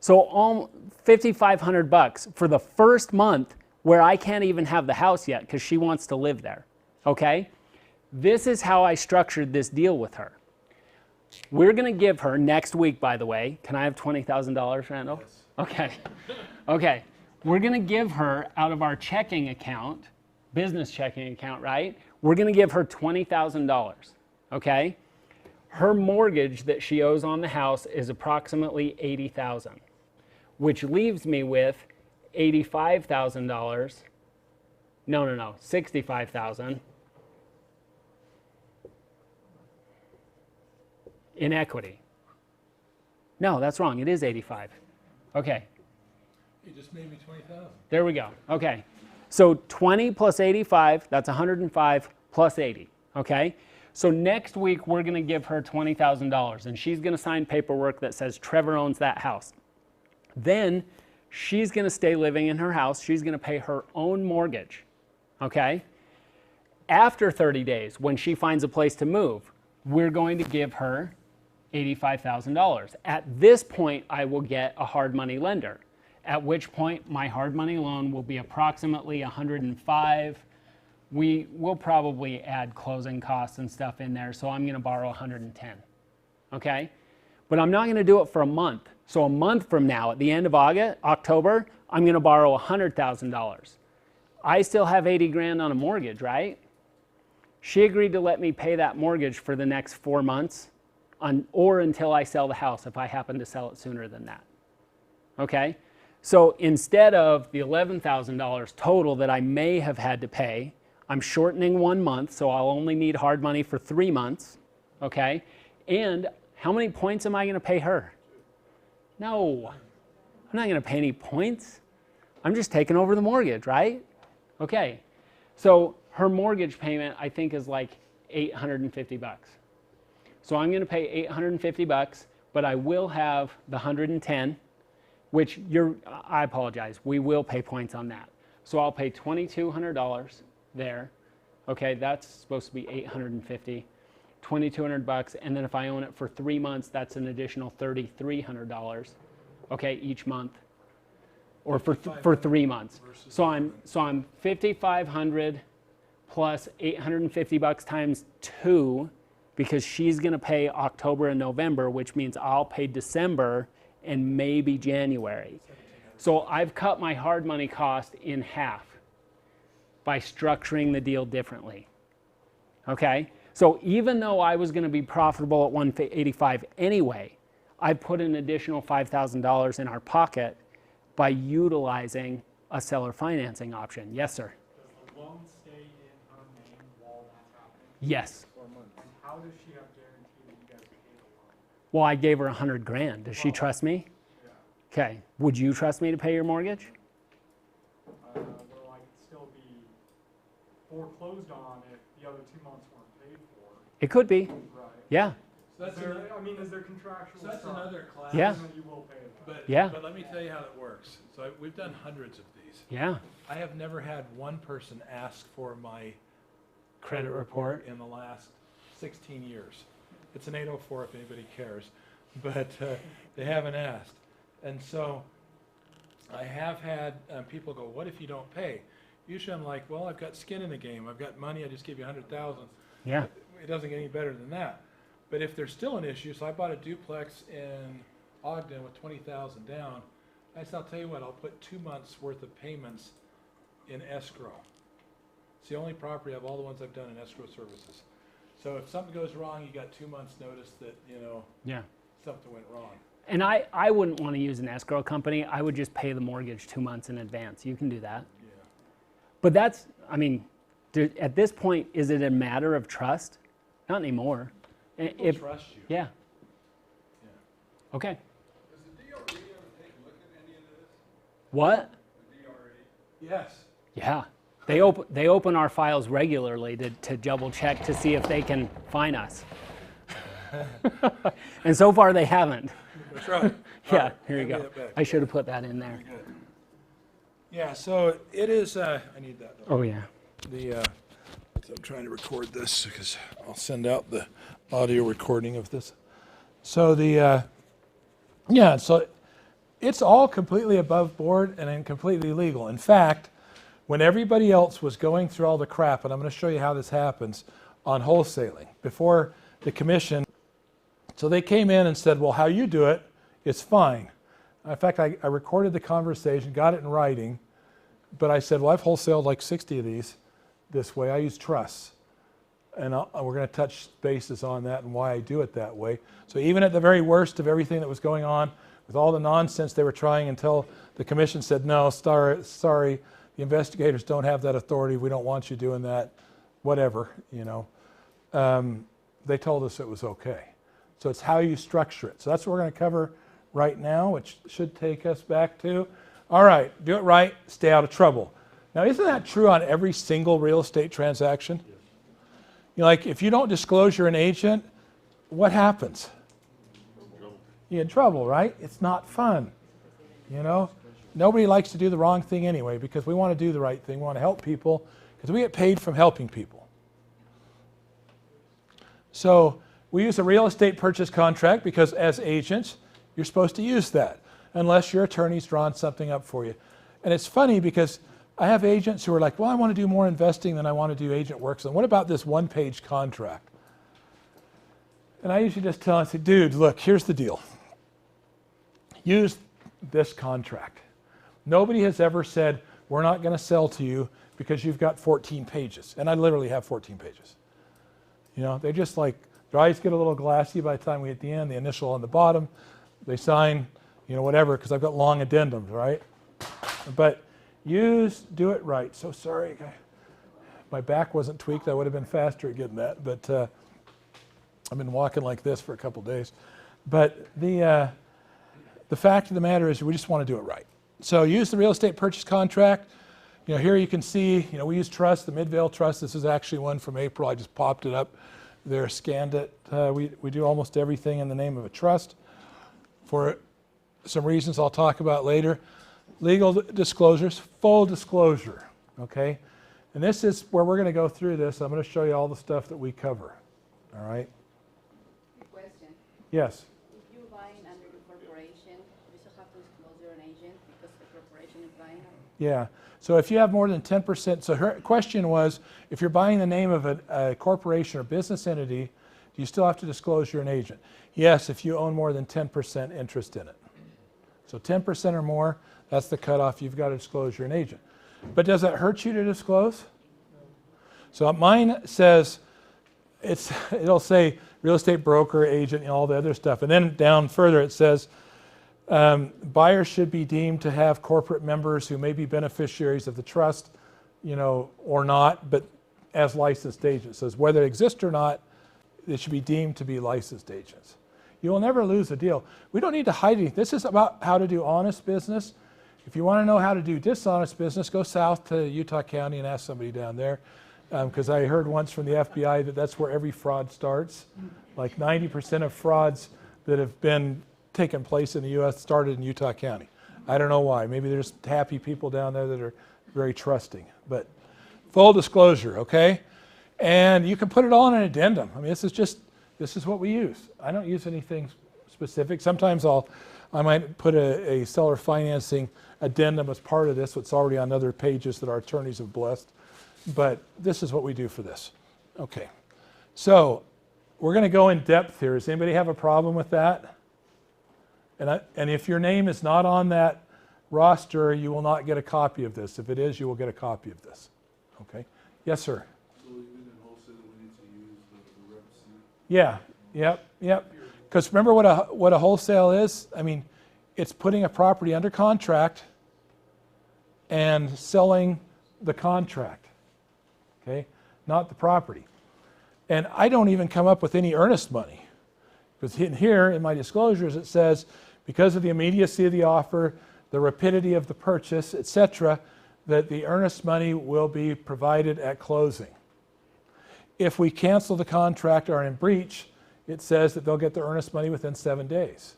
So $5,500 for the first month where I can't even have the house yet because she wants to live there, okay? This is how I structured this deal with her. We're gonna give her next week, by the way. Can I have $20,000, Randall? Yes. Okay, okay. We're gonna give her out of our checking account, business checking account, right? We're gonna give her $20,000, okay? Her mortgage that she owes on the house is approximately $80,000, which leaves me with $85,000. No, $65,000 in equity. No, that's wrong. It is 85. Okay. You just made me 20,000. There we go. Okay. So 20 plus 85, that's 105 plus 80. Okay. So next week we're going to give her $20,000 and she's going to sign paperwork that says Trevor owns that house. Then she's going to stay living in her house. She's going to pay her own mortgage. Okay. After 30 days, when she finds a place to move, we're going to give her $85,000. At this point, I will get a hard money lender, at which point my hard money loan will be approximately 105. We will probably add closing costs and stuff in there, so I'm going to borrow 110. Okay? But I'm not going to do it for a month. So a month from now, at the end of October, I'm going to borrow $100,000. I still have 80 grand on a mortgage, right? She agreed to let me pay that mortgage for the next 4 months or until I sell the house if I happen to sell it sooner than that. okay? So instead of the $11,000 total that I may have had to pay, I'm shortening 1 month, so I'll only need hard money for 3 months, okay? And how many points am I going to pay her? No, I'm not going to pay any points. I'm just taking over the mortgage, right? Okay, so her mortgage payment I think is like $850. So I'm going to pay $850, but I will have the 110, which I apologize, we will pay points on that. So I'll pay $2,200 there. Okay, that's supposed to be $850. $2,200, and then if I own it for 3 months, that's an additional $3,300. Okay, each month, or for 3 months. So I'm $5,500 plus $850 times 2, because she's going to pay October and November, which means I'll pay December and maybe January. So I've cut my hard money cost in half by structuring the deal differently. Okay? So even though I was going to be profitable at 185 anyway, I put an additional $5,000 in our pocket by utilizing a seller financing option. Yes, sir? Does the loan stay in her name while that's happening? Yes. And how does she have guarantee that you guys pay the loan? Well, I gave her $100,000. Does she trust me? Yeah. Okay. Would you trust me to pay your mortgage? Well, I could still be foreclosed on if the other 2 months weren't paid for. It could be. Right. Yeah. So that's, Is there, I mean, is there contractual so that's stuff another class. Yeah. that you will pay them? But, Yeah. but let me tell you how it works. So we've done hundreds of these. Yeah. I have never had one person ask for my Credit report. in the last 16 years. It's an 804 if anybody cares, but they haven't asked. And so I have had people go, what if you don't pay? Usually I'm like, well, I've got skin in the game. I've got money. I just give you 100,000. Yeah. It doesn't get any better than that. But if there's still an issue, so I bought a duplex in Ogden with 20,000 down. I said, I'll tell you what, I'll put 2 months worth of payments in escrow. It's the only property of all the ones I've done in escrow services. So if something goes wrong, you got 2 months notice that, Yeah. something went wrong. And I wouldn't want to use an escrow company. I would just pay the mortgage 2 months in advance. You can do that. Yeah. But that's, I mean, at this point, is it a matter of trust? Not anymore. People trust you. Yeah. Yeah. Okay. Does the DRE ever take a look at any of this? What? The DRE? Yes. Yeah. They open our files regularly to double check to see if they can fine us. And so far they haven't. That's right. Yeah, here you Hand me go. that back. I should have put that in there. Very good. Yeah, so it is, I need that. Oh yeah. So I'm trying to record this because I'll send out the audio recording of this. So so it's all completely above board and then completely legal. In fact, when everybody else was going through all the crap, and I'm going to show you how this happens on wholesaling, before the commission, so they came in and said, well, how you do it is fine. In fact, I recorded the conversation, got it in writing, but I said, well, I've wholesaled like 60 of these this way. I use trusts. And we're going to touch bases on that and why I do it that way. So even at the very worst of everything that was going on, with all the nonsense they were trying until the commission said, no, sorry, the investigators don't have that authority. We don't want you doing that, whatever, they told us it was okay. So it's how you structure it. So that's what we're going to cover right now, which should take us back to, all right, do it right, stay out of trouble. Now, isn't that true on every single real estate transaction? Like, if you don't disclose you're an agent, what happens? You're in trouble, right? It's not fun, Nobody likes to do the wrong thing anyway because we want to do the right thing. We want to help people because we get paid from helping people. So we use a real estate purchase contract because as agents, you're supposed to use that unless your attorney's drawn something up for you. And it's funny because I have agents who are like, well, I want to do more investing than I want to do agent work. So what about this one-page contract? And I usually just tell them, I say, dude, look, here's the deal. Use this contract. Nobody has ever said, we're not going to sell to you because you've got 14 pages. And I literally have 14 pages. They just like, their eyes get a little glassy by the time we hit the end, the initial on the bottom. They sign, whatever, because I've got long addendums, right? But do it right. So sorry, my back wasn't tweaked. I would have been faster at getting that, but I've been walking like this for a couple days. But the fact of the matter is we just want to do it right. So use the real estate purchase contract. Here you can see, we use trust, the Midvale Trust. This is actually one from April. I just popped it up there, scanned it. We do almost everything in the name of a trust for some reasons I'll talk about later. Legal disclosures, full disclosure, okay? And this is where we're going to go through this. I'm going to show you all the stuff that we cover, all right? Question. Yes? If you're buying under the corporation, you still have to disclose you're an agent because the corporation is buying it? Yeah. So if you have more than 10%, so her question was, if you're buying the name of a corporation or business entity, do you still have to disclose you're an agent? Yes, if you own more than 10% interest in it. So 10% or more, that's the cutoff. You've got to disclose you're an agent. But does it hurt you to disclose? So mine says, it'll say real estate broker, agent, and all the other stuff. And then down further it says, buyers should be deemed to have corporate members who may be beneficiaries of the trust, or not, but as licensed agents. So whether they exist or not, they should be deemed to be licensed agents. You will never lose a deal. We don't need to hide anything. This is about how to do honest business. If you want to know how to do dishonest business, go south to Utah County and ask somebody down there. Because I heard once from the FBI that that's where every fraud starts. Like 90% of frauds that have been taken place in the U.S. started in Utah County. I don't know why. Maybe there's happy people down there that are very trusting. But full disclosure, okay? And you can put it all in an addendum. I mean, this is what we use. I don't use anything specific. Sometimes I might put a seller financing addendum as part of this, what's already on other pages that our attorneys have blessed. But this is what we do for this. Okay. So we're going to go in depth here. Does anybody have a problem with that? And if your name is not on that roster, you will not get a copy of this. If it is, you will get a copy of this. Okay? Yes, sir. So even in wholesale, we need to use the rep sheet? Yeah. Yep. Because remember what a wholesale is? I mean, it's putting a property under contract and selling the contract. Okay? Not the property. And I don't even come up with any earnest money. Because here in my disclosures it says, because of the immediacy of the offer, the rapidity of the purchase, etc., that the earnest money will be provided at closing. If we cancel the contract or are in breach, it says that they'll get the earnest money within 7 days.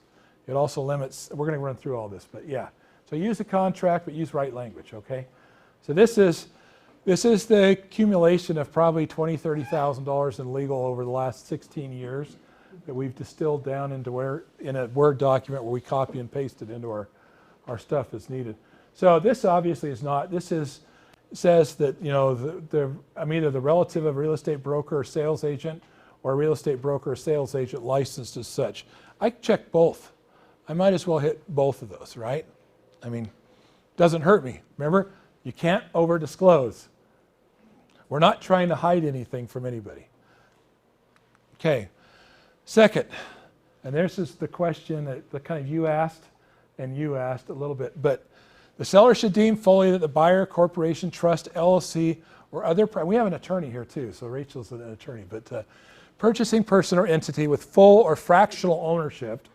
It also limits, we're going to run through all this, but yeah. So use the contract, but use right language, okay? So this is the accumulation of probably $20,000, $30,000 in legal over the last 16 years that we've distilled down into in a Word document where we copy and paste it into our stuff as needed. So this obviously is not, says that, I'm either the relative of a real estate broker or sales agent or a real estate broker or sales agent licensed as such. I check both. I might as well hit both of those, right? I mean, doesn't hurt me. Remember, you can't over disclose. We're not trying to hide anything from anybody. Okay. Second, and this is the question that the kind of you asked and you asked a little bit, but the seller should deem fully that the buyer, corporation, trust, LLC, or other, we have an attorney here too, so Rachel's an attorney, but purchasing person or entity with full or fractional ownership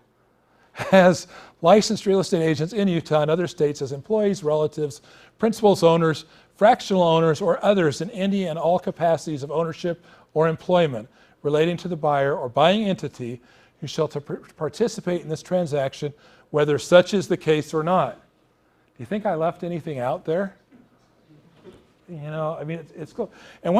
has licensed real estate agents in Utah and other states as employees, relatives, principals, owners, fractional owners, or others in any and all capacities of ownership or employment relating to the buyer or buying entity who shall participate in this transaction, whether such is the case or not. Do you think I left anything out there? I mean, it's cool. And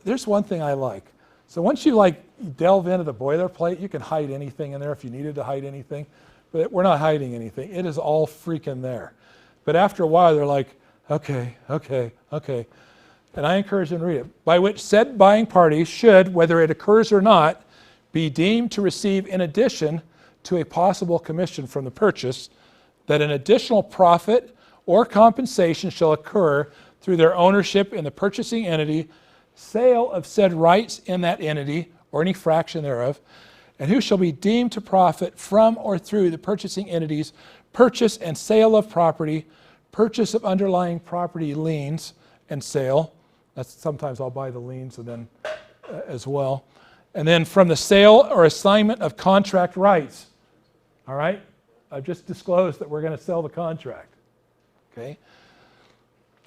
there's one thing I like. So once you delve into the boilerplate, you can hide anything in there if you needed to hide anything. But we're not hiding anything. It is all freaking there. But after a while, they're like, okay. And I encourage them to read it. By which said buying party should, whether it occurs or not, be deemed to receive in addition to a possible commission from the purchase, that an additional profit or compensation shall occur through their ownership in the purchasing entity, sale of said rights in that entity, or any fraction thereof, and who shall be deemed to profit from or through the purchasing entity's purchase and sale of property, purchase of underlying property liens and sale. That's sometimes I'll buy the liens and then as well. And then from the sale or assignment of contract rights. All right? I've just disclosed that we're going to sell the contract. Okay?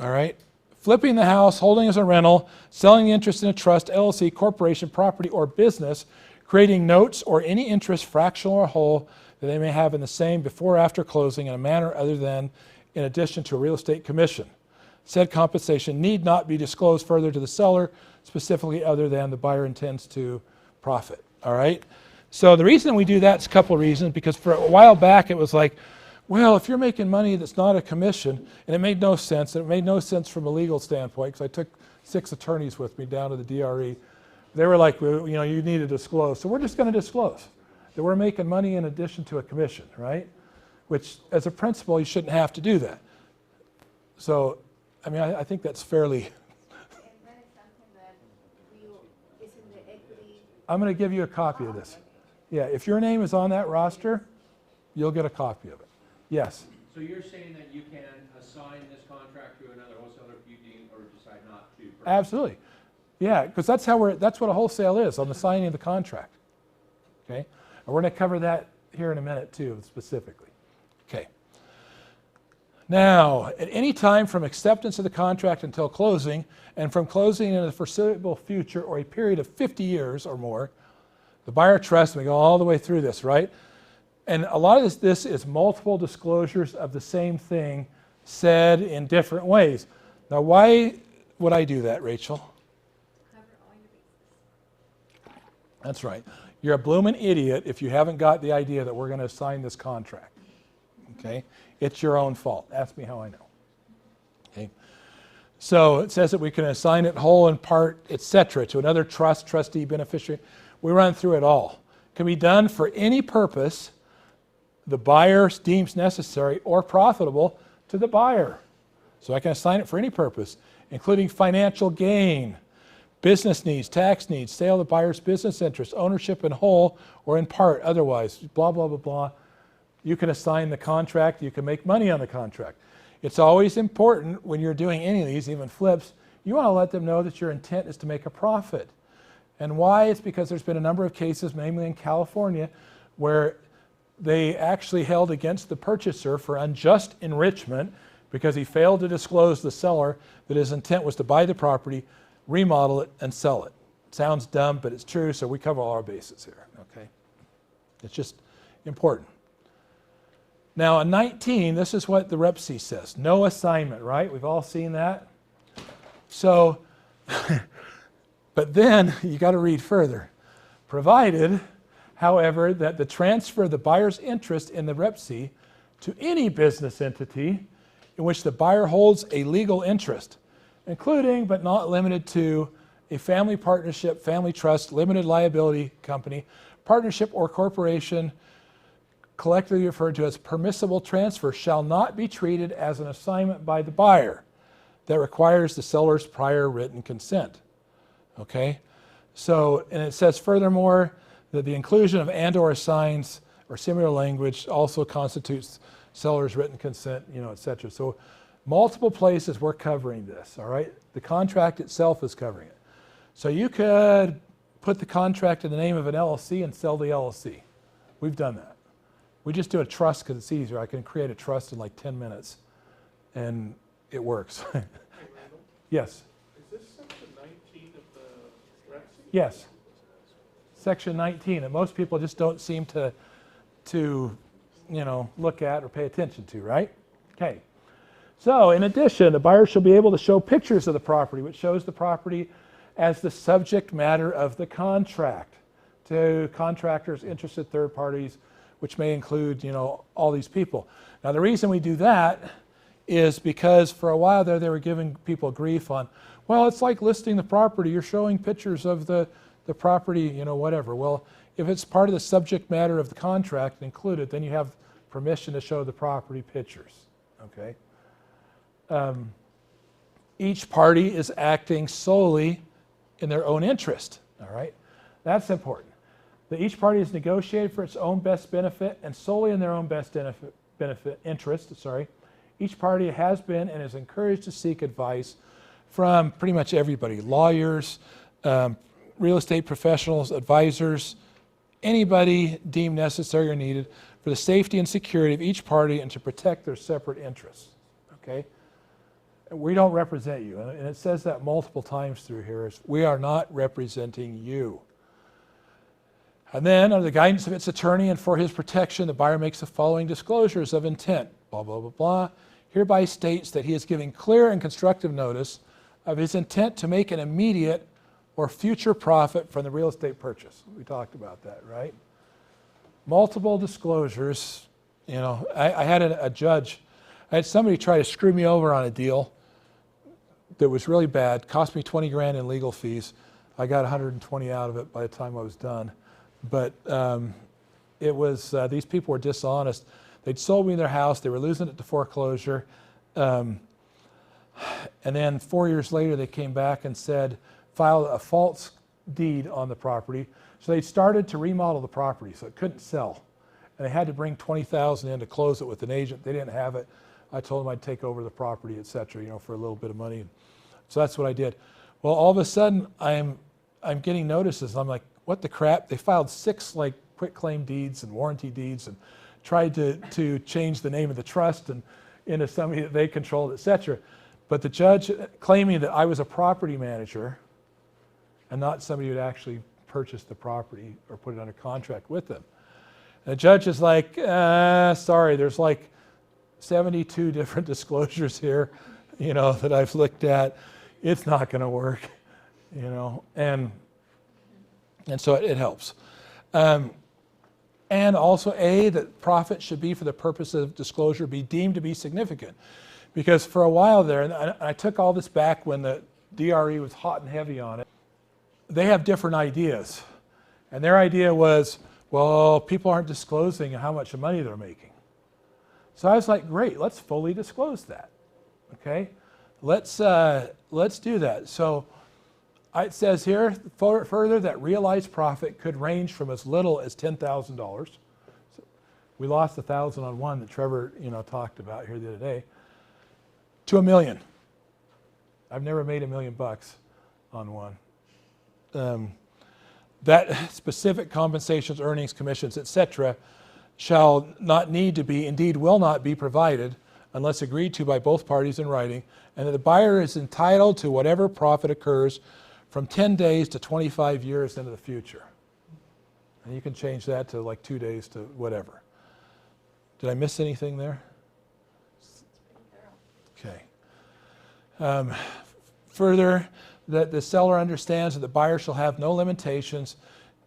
All right? Flipping the house, holding as a rental, selling the interest in a trust, LLC, corporation, property, or business, creating notes or any interest, fractional or whole, that they may have in the same before or after closing in a manner other than in addition to a real estate commission. Said compensation need not be disclosed further to the seller, specifically other than the buyer intends to profit. All right? So the reason we do that is a couple of reasons, because for a while back it was like, well, if you're making money that's not a commission, and it made no sense. It made no sense from a legal standpoint, because I took 6 attorneys with me down to the DRE. They were like, well, you know, you need to disclose. So we're just going to disclose that we're making money in addition to a commission, right? Which, as a principle, you shouldn't have to do that. So, I mean, I think that's fairly... And that is something that is in the equity. I'm going to give you a copy of this. Yeah, if your name is on that roster, you'll get a copy of it. Yes? So you're saying that you can assign this contract to another wholesaler if you deem or decide not to? Absolutely. Yeah, because that's what a wholesale is. I'm assigning the contract. Okay? And we're going to cover that here in a minute too, specifically. Okay. Now, at any time from acceptance of the contract until closing, and from closing in the foreseeable future or a period of 50 years or more, the buyer trusts, and we go all the way through this, right? And a lot of this is multiple disclosures of the same thing said in different ways. Now, why would I do that, Rachel? Cover all your bases. That's right. You're a bloomin' idiot if you haven't got the idea that we're going to sign this contract. Okay? It's your own fault. Ask me how I know. Okay? So it says that we can assign it whole and part, etc., to another trust, trustee, beneficiary. We run through it all. Can be done for any purpose the buyer deems necessary or profitable to the buyer. So I can assign it for any purpose, including financial gain, business needs, tax needs, sale of the buyer's business interest, ownership in whole or in part, otherwise, blah, blah, blah, blah. You can assign the contract. You can make money on the contract. It's always important when you're doing any of these, even flips, you want to let them know that your intent is to make a profit. And why? It's because there's been a number of cases, namely in California, where they actually held against the purchaser for unjust enrichment because he failed to disclose to the seller that his intent was to buy the property, remodel it, and sell it. It sounds dumb, but it's true, so we cover all our bases here, okay? It's just important. Now, in 19, this is what the Rep C says. No assignment, right? We've all seen that. So, but then you got to read further. Provided, however, that the transfer of the buyer's interest in the Rep C to any business entity in which the buyer holds a legal interest, including but not limited to a family partnership, family trust, limited liability company, partnership or corporation, collectively referred to as permissible transfer, shall not be treated as an assignment by the buyer that requires the seller's prior written consent. Okay? So, and it says furthermore that the inclusion of and or assigns or similar language also constitutes seller's written consent, you know, et cetera. So multiple places we're covering this, all right? The contract itself is covering it. So you could put the contract in the name of an LLC and sell the LLC. We've done that. We just do a trust because it's easier. I can create a trust in like 10 minutes and it works. Hey, Randall, Yes. is this section 19 of the Rep C? Yes. Section 19, and most people just don't seem to you know, look at or pay attention to, right? Okay. So, in addition, the buyer shall be able to show pictures of the property, which shows the property as the subject matter of the contract to contractors, interested third parties, which may include, you know, all these people. Now, the reason we do that is because for a while there, they were giving people grief on, well, it's like listing the property. You're showing pictures of the property, you know, whatever. Well, if it's part of the subject matter of the contract included, then you have permission to show the property pictures, okay? Each party is acting solely in their own interest, all right? That's important. That each party is negotiated for its own best benefit and solely in their own best interest. Each party has been and is encouraged to seek advice from pretty much everybody, lawyers, real estate professionals, advisors, anybody deemed necessary or needed for the safety and security of each party and to protect their separate interests. Okay? We don't represent you, and it says that multiple times through here, is we are not representing you. And then, under the guidance of its attorney and for his protection, the buyer makes the following disclosures of intent, blah, blah, blah, blah. Hereby states that he is giving clear and constructive notice of his intent to make an immediate or future profit from the real estate purchase. We talked about that, right? Multiple disclosures. You know, I had a judge, I had somebody try to screw me over on a deal that was really bad, cost me 20 grand in legal fees. I got 120 out of it by the time I was done. But it was, these people were dishonest. They'd sold me their house, they were losing it to foreclosure. And then 4 years later, they came back and said, filed a false deed on the property. So they started to remodel the property, so it couldn't sell. And they had to bring $20,000 in to close it with an agent. They didn't have it. I told them I'd take over the property, et cetera, you know, for a little bit of money. So that's what I did. Well, all of a sudden, I'm getting notices. I'm like, what the crap? They filed 6 like quitclaim deeds and warranty deeds and tried to change the name of the trust and into somebody that they controlled, et cetera. But the judge claiming that I was a property manager and not somebody who had actually purchased the property or put it under contract with them. And the judge is like, sorry, there's like 72 different disclosures here, you know, that I've looked at. It's not going to work, you know, and so it helps. And also that profit should be for the purpose of disclosure be deemed to be significant. Because for a while there, and I took all this back when the DRE was hot and heavy on it, they have different ideas. And their idea was, well, people aren't disclosing how much money they're making. So I was like, great, let's fully disclose that. Okay? Let's do that. So it says here further that realized profit could range from as little as $10,000. So we lost 1,000 on one that Trevor, you know, talked about here the other day, to $1 million. I've never made $1 million on one. That specific compensations, earnings, commissions, etc., shall not need to be, indeed will not be provided unless agreed to by both parties in writing, and that the buyer is entitled to whatever profit occurs from 10 days to 25 years into the future. And you can change that to like 2 days to whatever. Did I miss anything there? Okay. Further, that the seller understands that the buyer shall have no limitations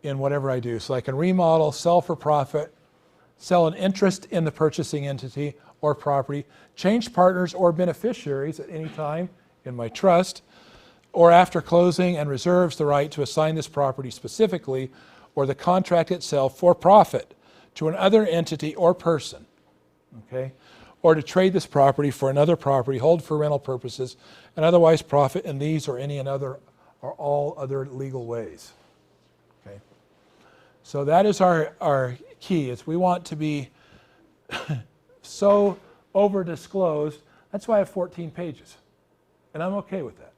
in whatever I do. So I can remodel, sell for profit, sell an interest in the purchasing entity or property, change partners or beneficiaries at any time in my trust, or after closing, and reserves the right to assign this property specifically or the contract itself for profit to another entity or person, okay? Or to trade this property for another property, hold for rental purposes, and otherwise profit in these or any other or all other legal ways. Okay. So that is our key, is we want to be so over disclosed. That's why I have 14 pages. And I'm okay with that.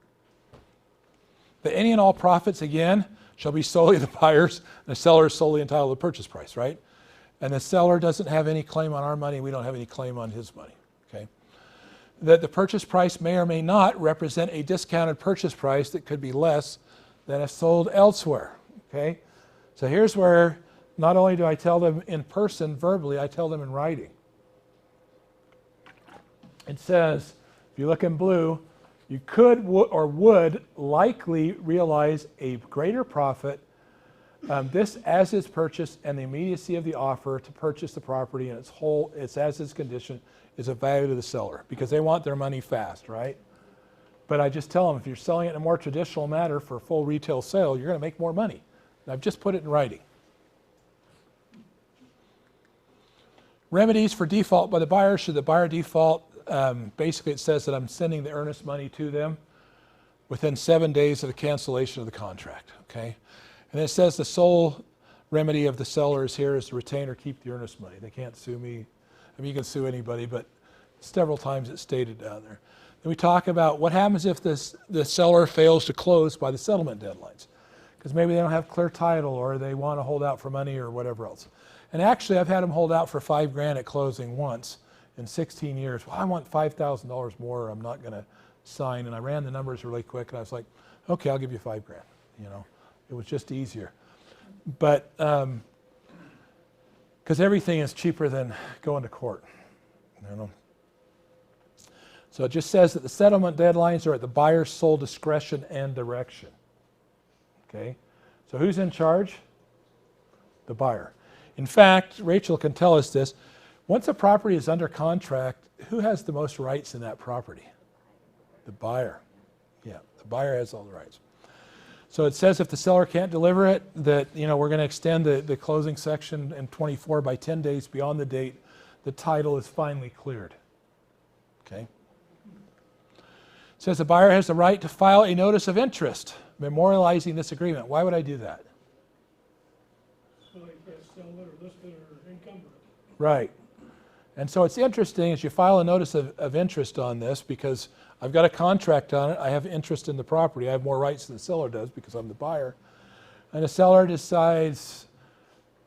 That any and all profits, again, shall be solely the buyer's, and the seller is solely entitled to the purchase price, right? And the seller doesn't have any claim on our money, we don't have any claim on his money, okay? That the purchase price may or may not represent a discounted purchase price that could be less than if sold elsewhere, okay? So here's where not only do I tell them in person, verbally, I tell them in writing. It says, if you look in blue, you could or would likely realize a greater profit. This as is purchased and the immediacy of the offer to purchase the property in its as is condition is of value to the seller because they want their money fast, right? But I just tell them if you're selling it in a more traditional manner for a full retail sale, you're going to make more money. And I've just put it in writing. Remedies for default by the buyer. Should the buyer default, basically it says that I'm sending the earnest money to them within 7 days of the cancellation of the contract, okay? And it says the sole remedy of the seller is here is to retain or keep the earnest money. They can't sue me. I mean, you can sue anybody, but several times it's stated down there. Then we talk about what happens if the seller fails to close by the settlement deadlines. Because maybe they don't have clear title, or they want to hold out for money, or whatever else. And actually, I've had them hold out for $5,000 at closing once in 16 years. Well, I want $5,000 more, or I'm not going to sign. And I ran the numbers really quick, and I was like, okay, I'll give you $5,000. You know, it was just easier. But because everything is cheaper than going to court, you know. So it just says that the settlement deadlines are at the buyer's sole discretion and direction. Okay, so who's in charge? The buyer. In fact, Rachel can tell us this. Once a property is under contract, who has the most rights in that property? The buyer. Yeah, the buyer has all the rights. So it says if the seller can't deliver it, that, you know, we're going to extend the closing section in 24 by 10 days beyond the date the title is finally cleared. Okay. It says the buyer has the right to file a notice of interest memorializing this agreement. Why would I do that? So they can sell it or list it or encumber it. Right. And so it's interesting as you file a notice of interest on this, because I've got a contract on it, I have interest in the property, I have more rights than the seller does because I'm the buyer. And the seller decides,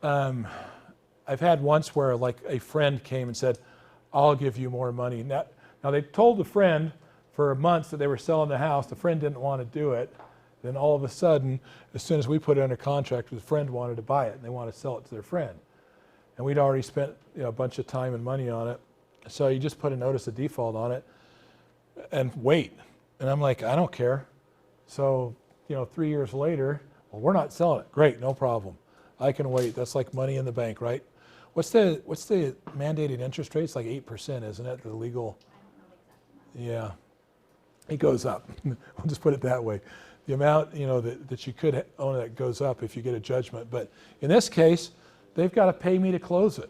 I've had once where like a friend came and said, I'll give you more money. Now they told the friend for months that they were selling the house, the friend didn't want to do it. Then all of a sudden, as soon as we put it under contract, the friend wanted to buy it and they want to sell it to their friend. And we'd already spent, you know, a bunch of time and money on it. So you just put a notice of default on it and wait. And I'm like, I don't care. So, you know, 3 years later, well, we're not selling it. Great, no problem. I can wait. That's like money in the bank, right? What's the mandated interest rate? It's like 8%, isn't it? The legal. Yeah. It goes up. We'll just put it that way. The amount, you know, that you could own it goes up if you get a judgment. But in this case, they've got to pay me to close it.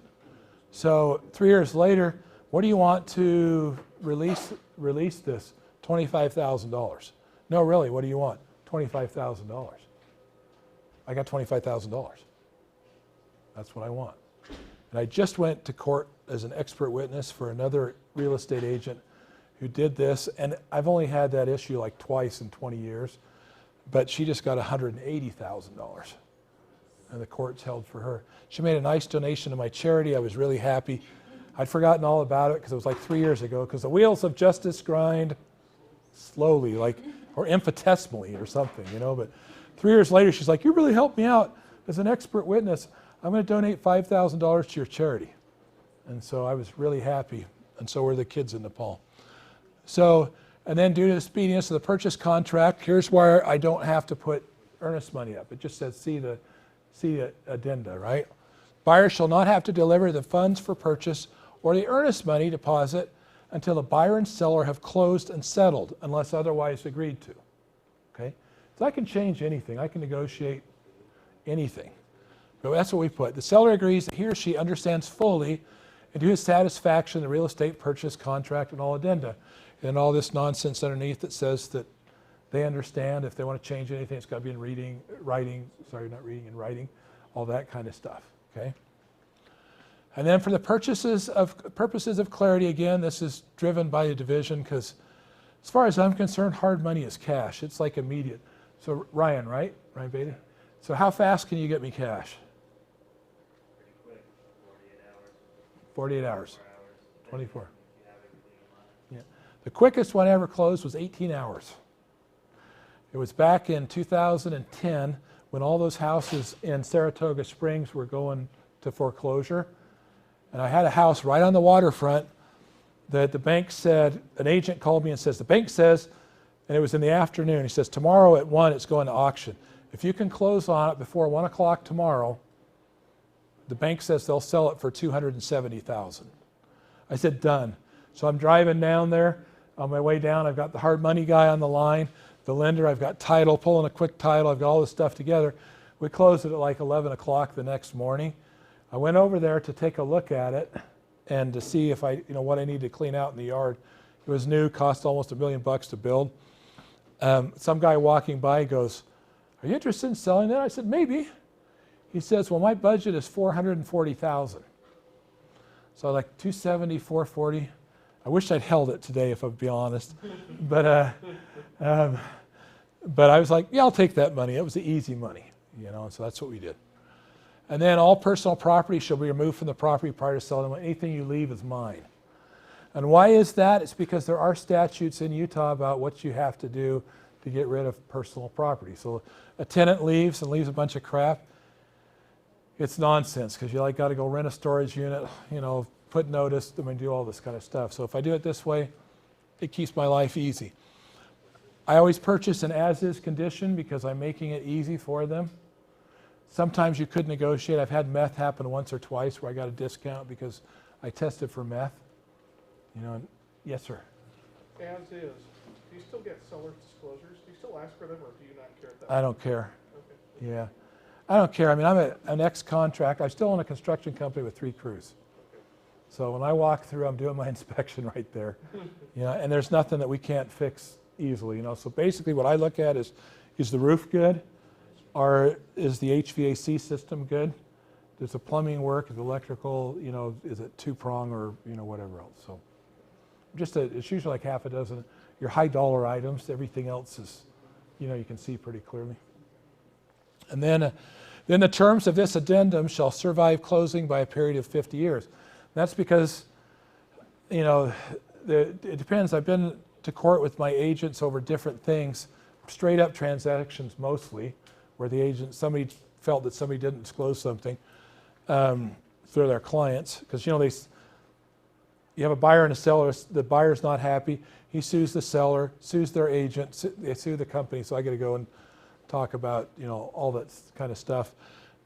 So 3 years later, what do you want to release this? $25,000. No, really, what do you want? $25,000. I got $25,000. That's what I want. And I just went to court as an expert witness for another real estate agent who did this, and I've only had that issue like twice in 20 years, but she just got $180,000, and the court's held for her. She made a nice donation to my charity. I was really happy. I'd forgotten all about it because it was like 3 years ago, because the wheels of justice grind slowly, like, or infinitesimally or something, you know, but 3 years later, she's like, you really helped me out as an expert witness. I'm going to donate $5,000 to your charity. And so I was really happy, and so were the kids in Nepal. So, and then due to the speediness of the purchase contract, here's where I don't have to put earnest money up. It just says see the addenda, right? Buyer shall not have to deliver the funds for purchase or the earnest money deposit until the buyer and seller have closed and settled, unless otherwise agreed to. Okay? So I can change anything. I can negotiate anything. But that's what we put. The seller agrees that he or she understands fully and to his satisfaction the real estate purchase contract and all addenda. And all this nonsense underneath that says that they understand if they want to change anything, it's got to be in writing, in writing, all that kind of stuff, okay? And then for the purposes of clarity, again, this is driven by a division because as far as I'm concerned, hard money is cash. It's like immediate. So Ryan, right? Ryan Beatty? So how fast can you get me cash? Pretty quick, 48 hours. 48 hours. 24 hours. 24. Yeah. The quickest one I ever closed was 18 hours. It was back in 2010 when all those houses in Saratoga Springs were going to foreclosure. And I had a house right on the waterfront that the bank said, an agent called me and says, the bank says, and it was in the afternoon, he says, tomorrow at 1 it's going to auction. If you can close on it before 1 o'clock tomorrow, the bank says they'll sell it for $270,000. I said, done. So I'm driving down there. On my way down, I've got the hard money guy on the line, the lender, I've got title, pulling a quick title, I've got all this stuff together. We closed it at like 11 o'clock the next morning. I went over there to take a look at it and to see if what I needed to clean out in the yard. It was new, cost almost $1 million to build. Some guy walking by goes, are you interested in selling that? I said, maybe. He says, well, my budget is $440,000. So like 270, 440. I wish I'd held it today, if I'd be honest. But I was like, yeah, I'll take that money. It was the easy money, you know, and so that's what we did. And then all personal property shall be removed from the property prior to selling. Anything you leave is mine. And why is that? It's because there are statutes in Utah about what you have to do to get rid of personal property. So a tenant leaves and leaves a bunch of crap. It's nonsense because you got to go rent a storage unit, you know, put notice, do all this kind of stuff. So if I do it this way, it keeps my life easy. I always purchase an as-is condition because I'm making it easy for them. Sometimes you could negotiate. I've had meth happen once or twice where I got a discount because I tested for meth. You know, yes, sir. As is, do you still get seller's disclosures? Do you still ask for them, or do you not care at that? I don't care. Okay. Yeah. I don't care. I mean, I'm an ex-contract. I still own a construction company with 3 crews. So when I walk through, I'm doing my inspection right there. You know, and there's nothing that we can't fix easily, you know. So basically what I look at is the roof good? Or is the HVAC system good? Does the plumbing work? Is the electrical, you know, is it 2-prong or, you know, whatever else? So it's usually like half a dozen. Your high dollar items, everything else is, you know, you can see pretty clearly. And then the terms of this addendum shall survive closing by a period of 50 years. That's because, you know, it depends. I've been to court with my agents over different things, straight up transactions mostly, where somebody felt that somebody didn't disclose something through their clients. Because, you know, you have a buyer and a seller. The buyer's not happy. He sues the seller, sues their agent, they sue the company. So I got to go and talk about, you know, all that kind of stuff.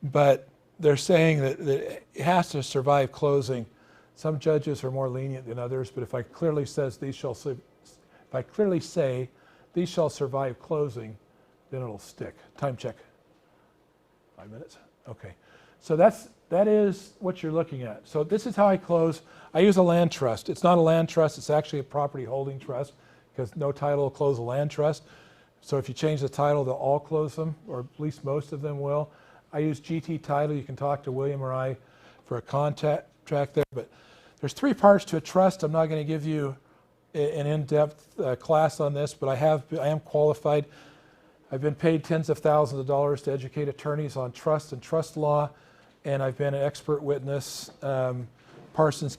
But they're saying that it has to survive closing. Some judges are more lenient than others, but if I clearly say these shall survive closing, then it'll stick. Time check. 5 minutes? Okay. So that is what you're looking at. So this is how I close. I use a land trust. It's not a land trust, it's actually a property holding trust, because no title will close a land trust. So if you change the title, they'll all close them, or at least most of them will. I use GT Title. You can talk to William or I for a contract there. But there's 3 parts to a trust. I'm not going to give you an in-depth class on this, but I am qualified. I've been paid tens of thousands of dollars to educate attorneys on trust and trust law, and I've been an expert witness, Parsons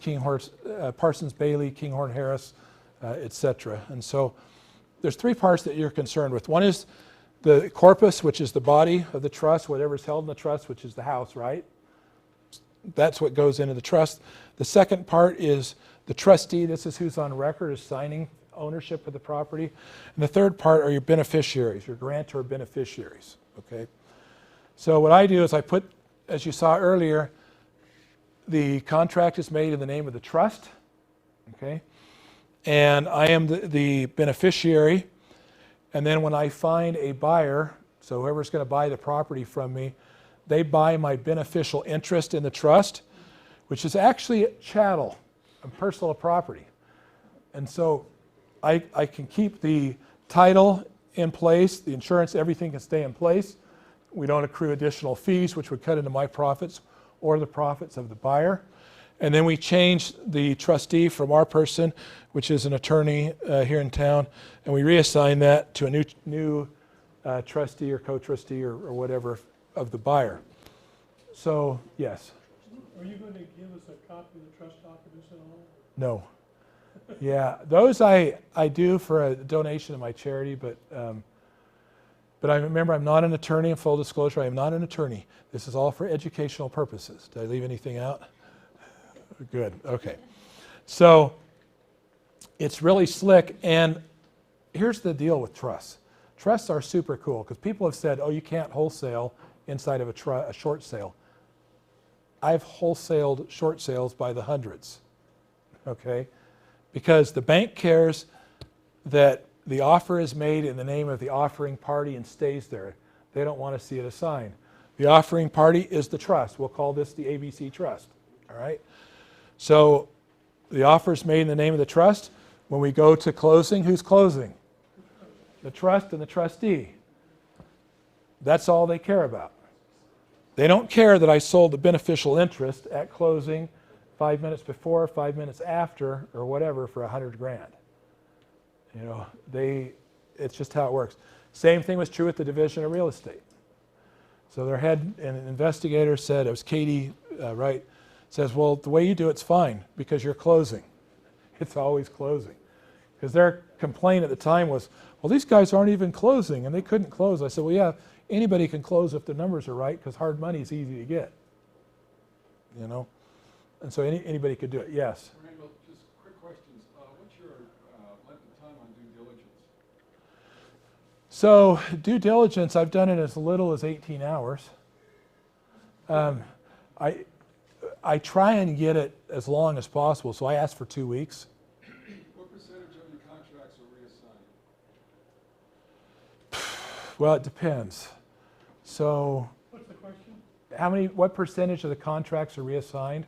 Bailey, Kinghorn Harris, etc. And so there's 3 parts that you're concerned with. One is the corpus, which is the body of the trust, whatever's held in the trust, which is the house, right? That's what goes into the trust. The second part is the trustee. This is who's on record as signing ownership of the property. And the third part are your beneficiaries, your grantor beneficiaries, okay? So what I do is I put, as you saw earlier, the contract is made in the name of the trust, okay? And I am the beneficiary. And then when I find a buyer, so whoever's going to buy the property from me, they buy my beneficial interest in the trust, which is actually chattel and personal property. And so I can keep the title in place, the insurance, everything can stay in place. We don't accrue additional fees, which would cut into my profits or the profits of the buyer. And then we change the trustee from our person, which is an attorney here in town, and we reassign that to a new trustee or co-trustee or whatever of the buyer. So, yes. Are you going to give us a copy of the trust documents at all? No. Yeah, those I do for a donation to my charity, but I remember I'm not an attorney. In full disclosure, I am not an attorney. This is all for educational purposes. Did I leave anything out? Good, okay. So it's really slick, and here's the deal with trusts. Trusts are super cool because people have said, oh, you can't wholesale inside of a short sale. I've wholesaled short sales by the hundreds, okay? Because the bank cares that the offer is made in the name of the offering party and stays there. They don't want to see it assigned. The offering party is the trust. We'll call this the ABC Trust, all right? So the offer is made in the name of the trust. When we go to closing, who's closing? The trust and the trustee. That's all they care about. They don't care that I sold the beneficial interest at closing 5 minutes before, 5 minutes after, or whatever for $100 grand. You know, it's just how it works. Same thing was true with the division of real estate. So their head an investigator said, it was Katie, right, says, well, the way you do it's fine because you're closing. It's always closing. Because their complaint at the time was, well, these guys aren't even closing, and they couldn't close. I said, well, yeah, anybody can close if the numbers are right, because hard money is easy to get. You know? And so anybody could do it, yes. Randall, just quick questions. What's your length of time on due diligence? So due diligence, I've done it as little as 18 hours. I try and get it as long as possible, so I ask for 2 weeks. What percentage of your contracts are reassigned? Well, it depends. So What's the question? what percentage of the contracts are reassigned?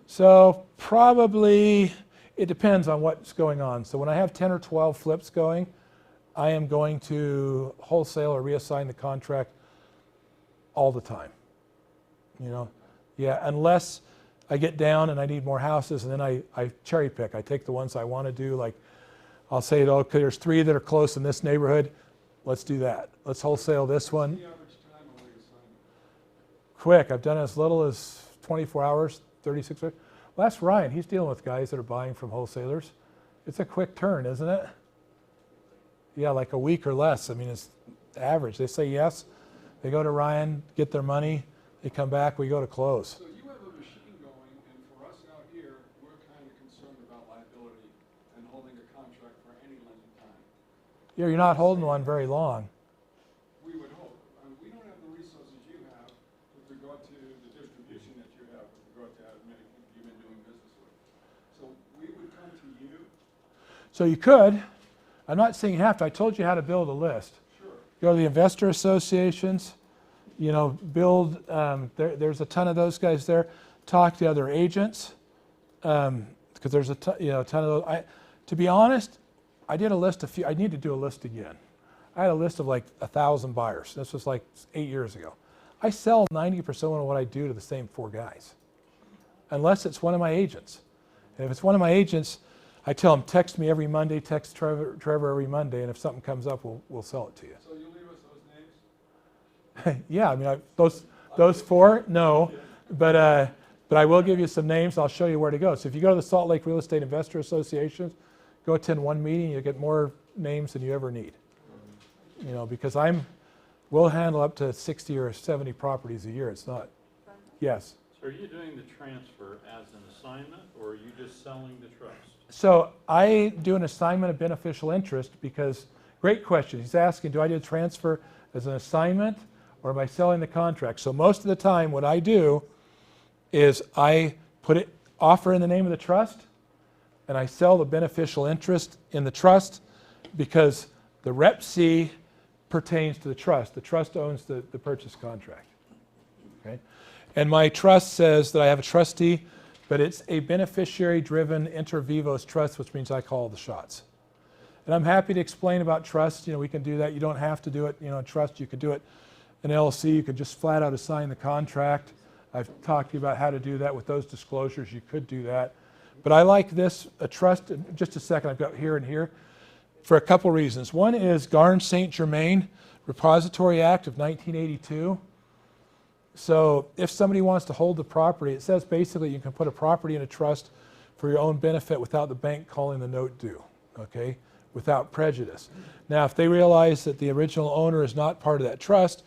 So probably, it depends on what's going on. So when I have 10 or 12 flips going, I am going to wholesale or reassign the contract all the time. You know, yeah, unless I get down and I need more houses, and then I cherry pick. I take the ones I want to do, like I'll say, okay, there's 3 that are close in this neighborhood. Let's do that. Let's wholesale this one. What's the average time on reassignment? Quick, I've done as little as 24 hours, 36 hours. Well, that's Ryan. He's dealing with guys that are buying from wholesalers. It's a quick turn, isn't it? Yeah, like a week or less. I mean, it's average. They say yes. They go to Ryan, get their money. They come back. We go to close. So you have a machine going, and for us out here, we're kind of concerned about liability and holding a contract for any length of time. Yeah, you're not holding one very long. We would hope. We don't have the resources you have with regard to the distribution that you have, with regard to how many people you've been doing business with. So we would come to you. So you could. I'm not saying you have to. I told you how to build a list. Sure. Go to the investor associations. You know, build. There's a ton of those guys there. Talk to other agents because there's a ton of those. To be honest, I did a list I need to do a list again. I had a list of like 1,000 buyers. This was like 8 years ago. I sell 90% of what I do to the same 4 guys, unless it's one of my agents. And if it's one of my agents, I tell them, text me every Monday, text Trevor every Monday, and if something comes up, we'll sell it to you. So you leave us those names? Yeah, I mean, those 4, no, but I will give you some names. I'll show you where to go. So if you go to the Salt Lake Real Estate Investor Association, go attend one meeting, you'll get more names than you ever need. You know, because we'll handle up to 60 or 70 properties a year. It's not, yes. So are you doing the transfer as an assignment, or are you just selling the trust? So I do an assignment of beneficial interest because, great question. He's asking, do I do a transfer as an assignment or am I selling the contract? So most of the time what I do is I offer in the name of the trust and I sell the beneficial interest in the trust because the Rep C pertains to the trust. The trust owns the purchase contract. Okay? And my trust says that I have a trustee, but it's a beneficiary-driven inter vivos trust, which means I call the shots. And I'm happy to explain about trust. You know, we can do that. You don't have to do it, trust. You could do it in LLC. You could just flat out assign the contract. I've talked to you about how to do that with those disclosures. You could do that. But I like this, a trust, just a second, I've got here and here, for a couple reasons. One is Garn-St. Germain Repository Act of 1982. So if somebody wants to hold the property, it says basically you can put a property in a trust for your own benefit without the bank calling the note due, okay, without prejudice. Now, if they realize that the original owner is not part of that trust,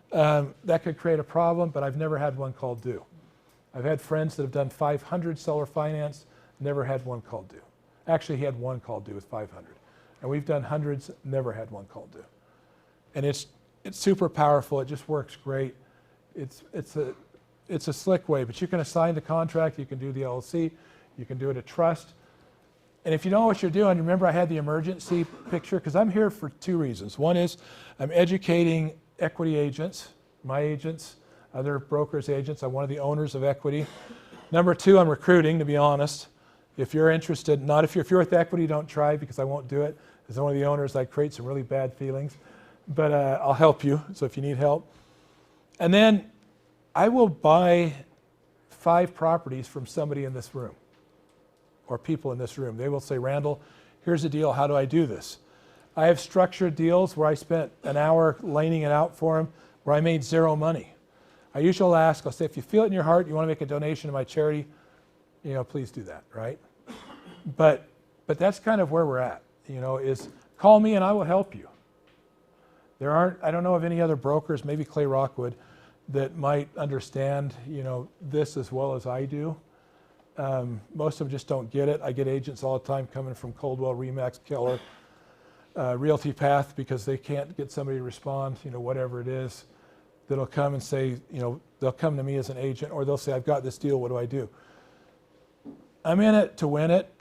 that could create a problem, but I've never had one called due. I've had friends that have done 500 seller finance, never had one called due. Actually, he had one called due with 500. And we've done hundreds, never had one called due. And it's super powerful, it just works great. It's a slick way, but you can assign the contract, you can do the LLC, you can do it a trust. And if you know what you're doing, remember I had the emergency picture, because I'm here for 2 reasons. One is I'm educating equity agents, my agents, other brokers' agents. I'm one of the owners of equity. Number 2, I'm recruiting, to be honest. If you're interested, if you're with equity, don't try because I won't do it. As one of the owners, I create some really bad feelings. But I'll help you, so if you need help. And then I will buy 5 properties from somebody in this room or people in this room. They will say, Randall, here's the deal. How do I do this? I have structured deals where I spent an hour laying it out for them where I made 0 money. I usually ask, I'll say, if you feel it in your heart, you want to make a donation to my charity, please do that, right? But that's kind of where we're at, is call me and I will help you. I don't know of any other brokers, maybe Clay Rockwood, that might understand, this as well as I do. Most of them just don't get it. I get agents all the time coming from Coldwell, Remax, Keller, Realty Path, because they can't get somebody to respond, whatever it is, that'll come and say, they'll come to me as an agent, or they'll say, I've got this deal, what do I do? I'm in it to win it,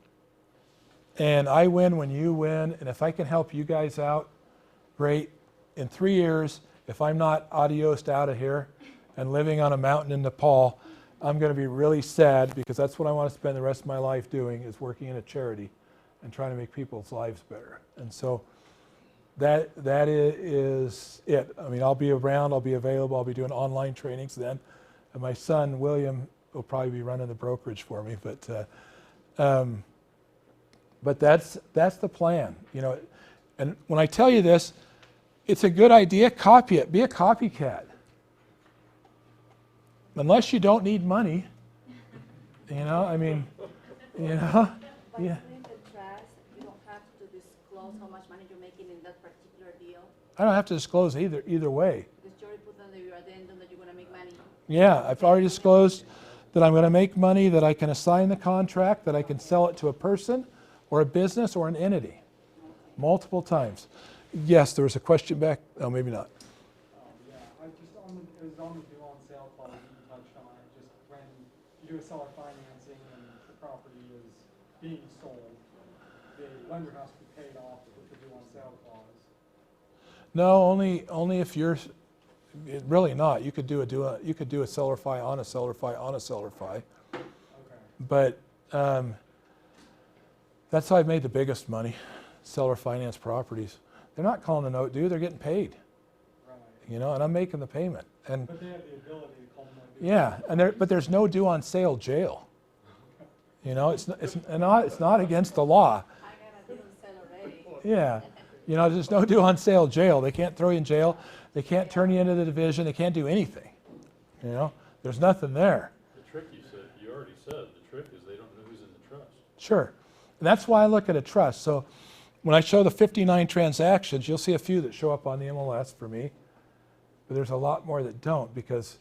and I win when you win, and if I can help you guys out, great. In 3 years, if I'm not adiosed out of here and living on a mountain in Nepal, I'm going to be really sad, because that's what I want to spend the rest of my life doing, is working in a charity and trying to make people's lives better. And so that is it. I mean, I'll be around, I'll be available, I'll be doing online trainings then. And my son, William, will probably be running the brokerage for me. But that's the plan. And when I tell you this, it's a good idea, copy it. Be a copycat. Unless you don't need money, I mean, But yeah. in the trust, you don't have to disclose how much money you're making in that particular deal. I don't have to disclose either way. Because you already put under your addendum that you're going to make money. Yeah, I've already disclosed that I'm going to make money, that I can assign the contract, that I can sell it to a person or a business or an entity multiple times. Yes, there was a question back. Oh, maybe not. Yeah, it was on the due on sale clause, you touched on it, just when you do a seller financing and the property is being sold, the lender has to be paid off with the due on sale clause. No, only if you're really not. You could do a seller fi on a seller fi on a seller fi. Okay. But that's how I've made the biggest money. Seller finance properties. They're not calling the note due, they're getting paid. Right. And I'm making the payment. And But they have the ability to call them like due. yeah, but there's no due on sale jail. It's not against the law. I got a deal sell already. Yeah. There's no due on sale jail. They can't throw you in jail. They can't turn you into the division. They can't do anything. There's nothing there. The trick you already said, the trick is they don't know who's in the trust. Sure. And that's why I look at a trust. So when I show the 59 transactions, you'll see a few that show up on the MLS for me. But there's a lot more that don't, because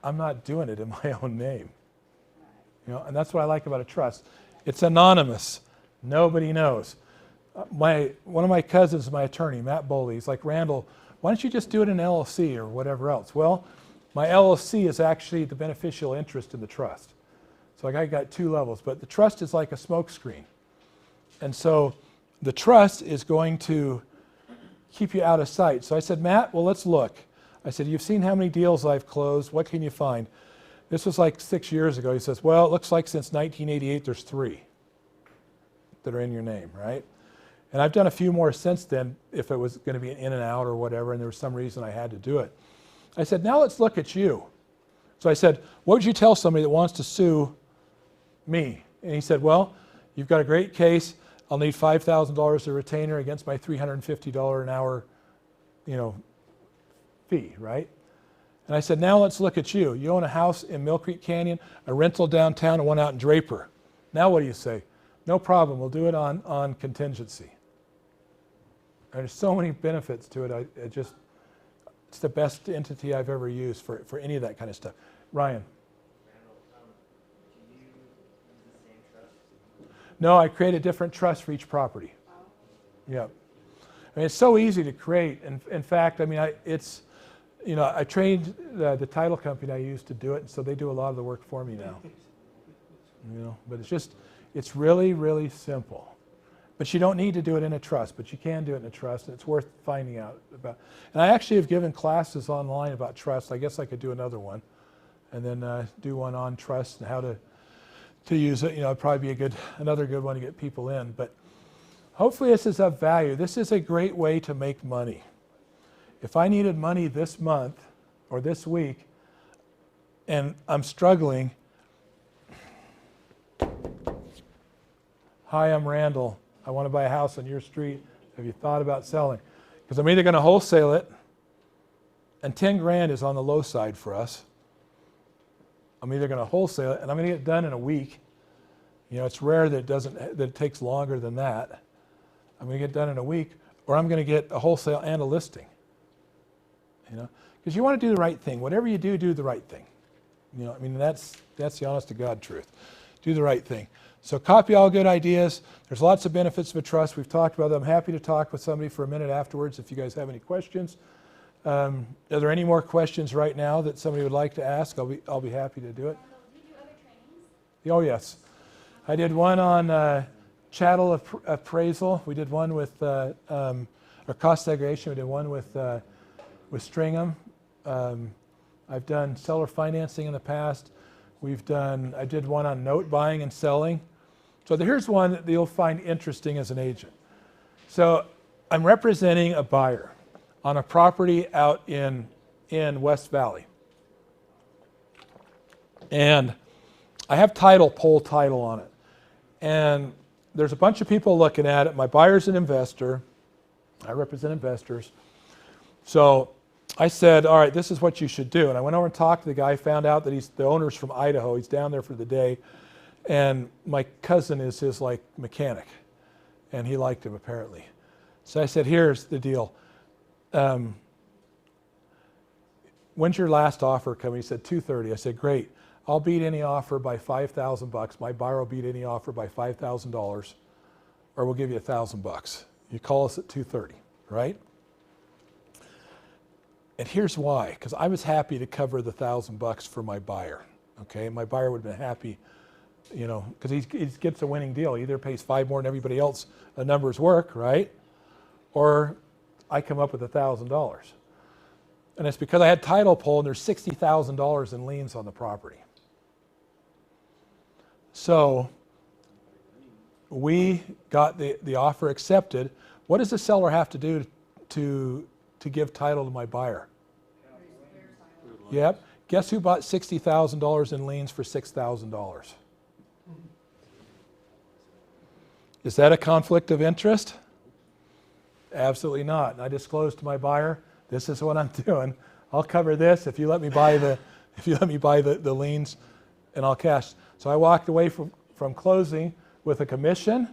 I'm not doing it in my own name. And that's what I like about a trust. It's anonymous. Nobody knows. One of my cousins is my attorney, Matt Boley. He's like, Randall, why don't you just do it in LLC or whatever else? Well, my LLC is actually the beneficial interest in the trust. So I got 2 levels, but the trust is like a smoke screen. And so the trust is going to keep you out of sight. So I said, Matt, well, let's look. I said, you've seen how many deals I've closed. What can you find? This was like 6 years ago. He says, well, it looks like since 1988, there's 3 that are in your name, right? And I've done a few more since then, if it was going to be an in and out or whatever, and there was some reason I had to do it. I said, now let's look at you. So I said, what would you tell somebody that wants to sue me? And he said, well, you've got a great case. I'll need $5,000 a retainer against my $350 an hour, fee, right? And I said, now let's look at you. You own a house in Mill Creek Canyon, a rental downtown, and one out in Draper. Now what do you say? No problem, we'll do it on contingency. There's so many benefits to it. It's the best entity I've ever used for any of that kind of stuff. Ryan? Randall, do you use the same trust? No, I create a different trust for each property. Yeah. I mean, it's so easy to create. In fact, I mean, I trained the title company I used to do it, and so they do a lot of the work for me now. But it's really, really simple. But you don't need to do it in a trust, but you can do it in a trust, and it's worth finding out about. And I actually have given classes online about trust. I guess I could do another one, and then do one on trust and how to use it. It'd probably be another good one to get people in. But hopefully this is of value. This is a great way to make money. If I needed money this month or this week, and I'm struggling, hi, I'm Randall. I want to buy a house on your street. Have you thought about selling? Because I'm either going to wholesale it, and 10 grand is on the low side for us. I'm either going to wholesale it, and I'm going to get it done in a week. You know, it's rare that it takes longer than that. I'm going to get it done in a week, or I'm going to get a wholesale and a listing. You know, because you want to do the right thing. Whatever you do, do the right thing. You know, I mean, that's the honest to God truth. Do the right thing. So copy all good ideas. There's lots of benefits of a trust. We've talked about them. I'm happy to talk with somebody for a minute afterwards if you guys have any questions. Are there any more questions right now that somebody would like to ask? I'll be happy to do it. Do you do other trainings? Oh yes, I did one on chattel appraisal. We did one with or cost segregation. We did one with Stringham. I've done seller financing in the past. I did one on note buying and selling. So here's one that you'll find interesting as an agent. So I'm representing a buyer on a property out in West Valley. And I have pole title on it. And there's a bunch of people looking at it. My buyer's an investor. I represent investors. So I said, all right, this is what you should do. And I went over and talked to the guy, found out that the owner's from Idaho. He's down there for the day. And my cousin is his mechanic. And he liked him apparently. So I said, here's the deal. When's your last offer coming? He said, 2:30. I said, great. I'll beat any offer by $5,000. My buyer will beat any offer by $5,000, or we'll give you $1,000. You call us at 2:30, right? And here's why, because I was happy to cover the $1,000 for my buyer. Okay, my buyer would have been happy, you know, because he gets a winning deal. He either pays $5 more than everybody else, the numbers work, right? Or I come up with $1,000. And it's because I had title poll and there's $60,000 in liens on the property. So we got the offer accepted. What does the seller have to do to give title to my buyer? Yep. Guess who bought $60,000 in liens for $6,000? Is that a conflict of interest? Absolutely not. And I disclosed to my buyer, this is what I'm doing. I'll cover this if you let me buy the liens, and I'll cash. So I walked away from closing with a commission,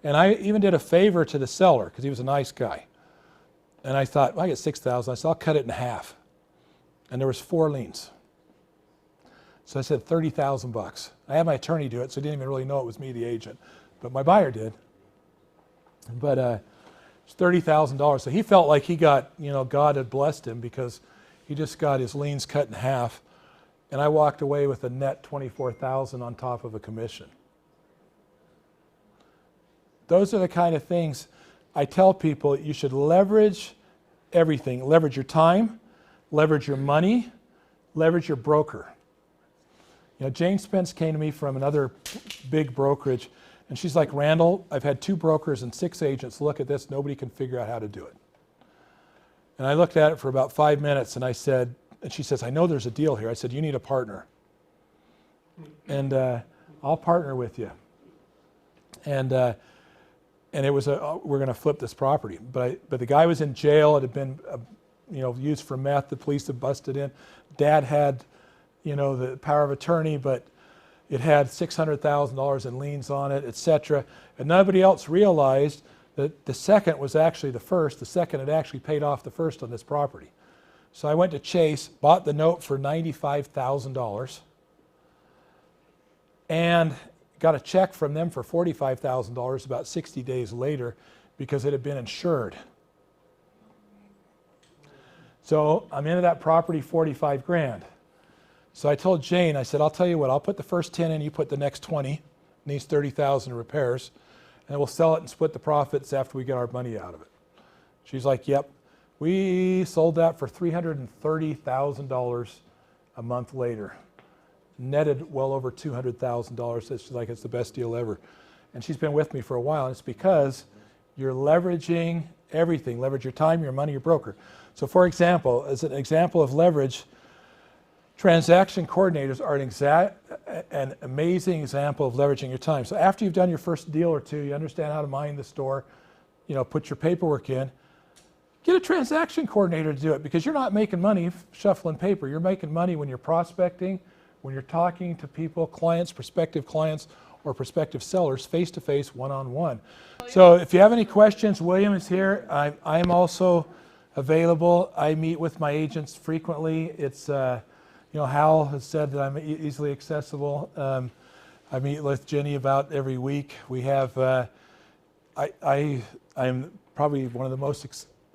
and I even did a favor to the seller because he was a nice guy. And I thought, well, I get $6,000. I said, I'll cut it in half. And there was 4 liens. So I said $30,000. I had my attorney do it, so he didn't even really know it was me, the agent. But my buyer did. But it's $30,000. So he felt like he got, you know, God had blessed him because he just got his liens cut in half. And I walked away with a net $24,000 on top of a commission. Those are the kind of things I tell people you should leverage everything. Leverage your time, leverage your money, leverage your broker. You know, Jane Spence came to me from another big brokerage, and she's like, Randall, I've had 2 brokers and 6 agents look at this. Nobody can figure out how to do it. And I looked at it for about 5 minutes, and she says, I know there's a deal here. I said, you need a partner. And I'll partner with you. And it was we're going to flip this property. But the guy was in jail. It had been used for meth. The police had busted in. Dad had, you know, the power of attorney, but it had $600,000 in liens on it, etc. And nobody else realized that the second was actually the first. The second had actually paid off the first on this property. So I went to Chase, bought the note for $95,000, and got a check from them for $45,000 about 60 days later because it had been insured. So I'm into that property, 45 grand. So I told Jane, I said, I'll tell you what, I'll put the first 10 in, you put the next 20, needs 30,000 in repairs, and we'll sell it and split the profits after we get our money out of it. She's like, yep. We sold that for $330,000 a month later. Netted well over $200,000. It's like it's the best deal ever. And she's been with me for a while, and it's because you're leveraging everything. Leverage your time, your money, your broker. So for example, as an example of leverage, transaction coordinators are an amazing example of leveraging your time. So after you've done your first deal or two, you understand how to mind the store, put your paperwork in, get a transaction coordinator to do it, because you're not making money shuffling paper. You're making money when you're prospecting, when you're talking to people, clients, prospective clients, or prospective sellers, face-to-face, one-on-one. So if you have any questions, William is here. I'm also available. I meet with my agents frequently. It's, Hal has said that I'm easily accessible. I meet with Jenny about every week. We have, I'm probably one of the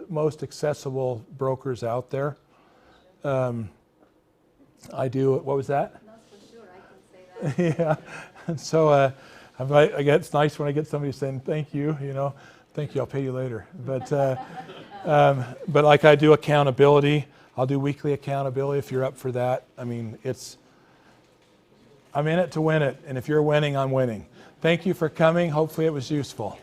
most accessible brokers out there. I do, what was that? Not for sure, I can say that. Yeah, and so it's nice when I get somebody saying thank you, thank you, I'll pay you later. But like I do accountability, I'll do weekly accountability if you're up for that. I mean, I'm in it to win it, and if you're winning, I'm winning. Thank you for coming. Hopefully it was useful.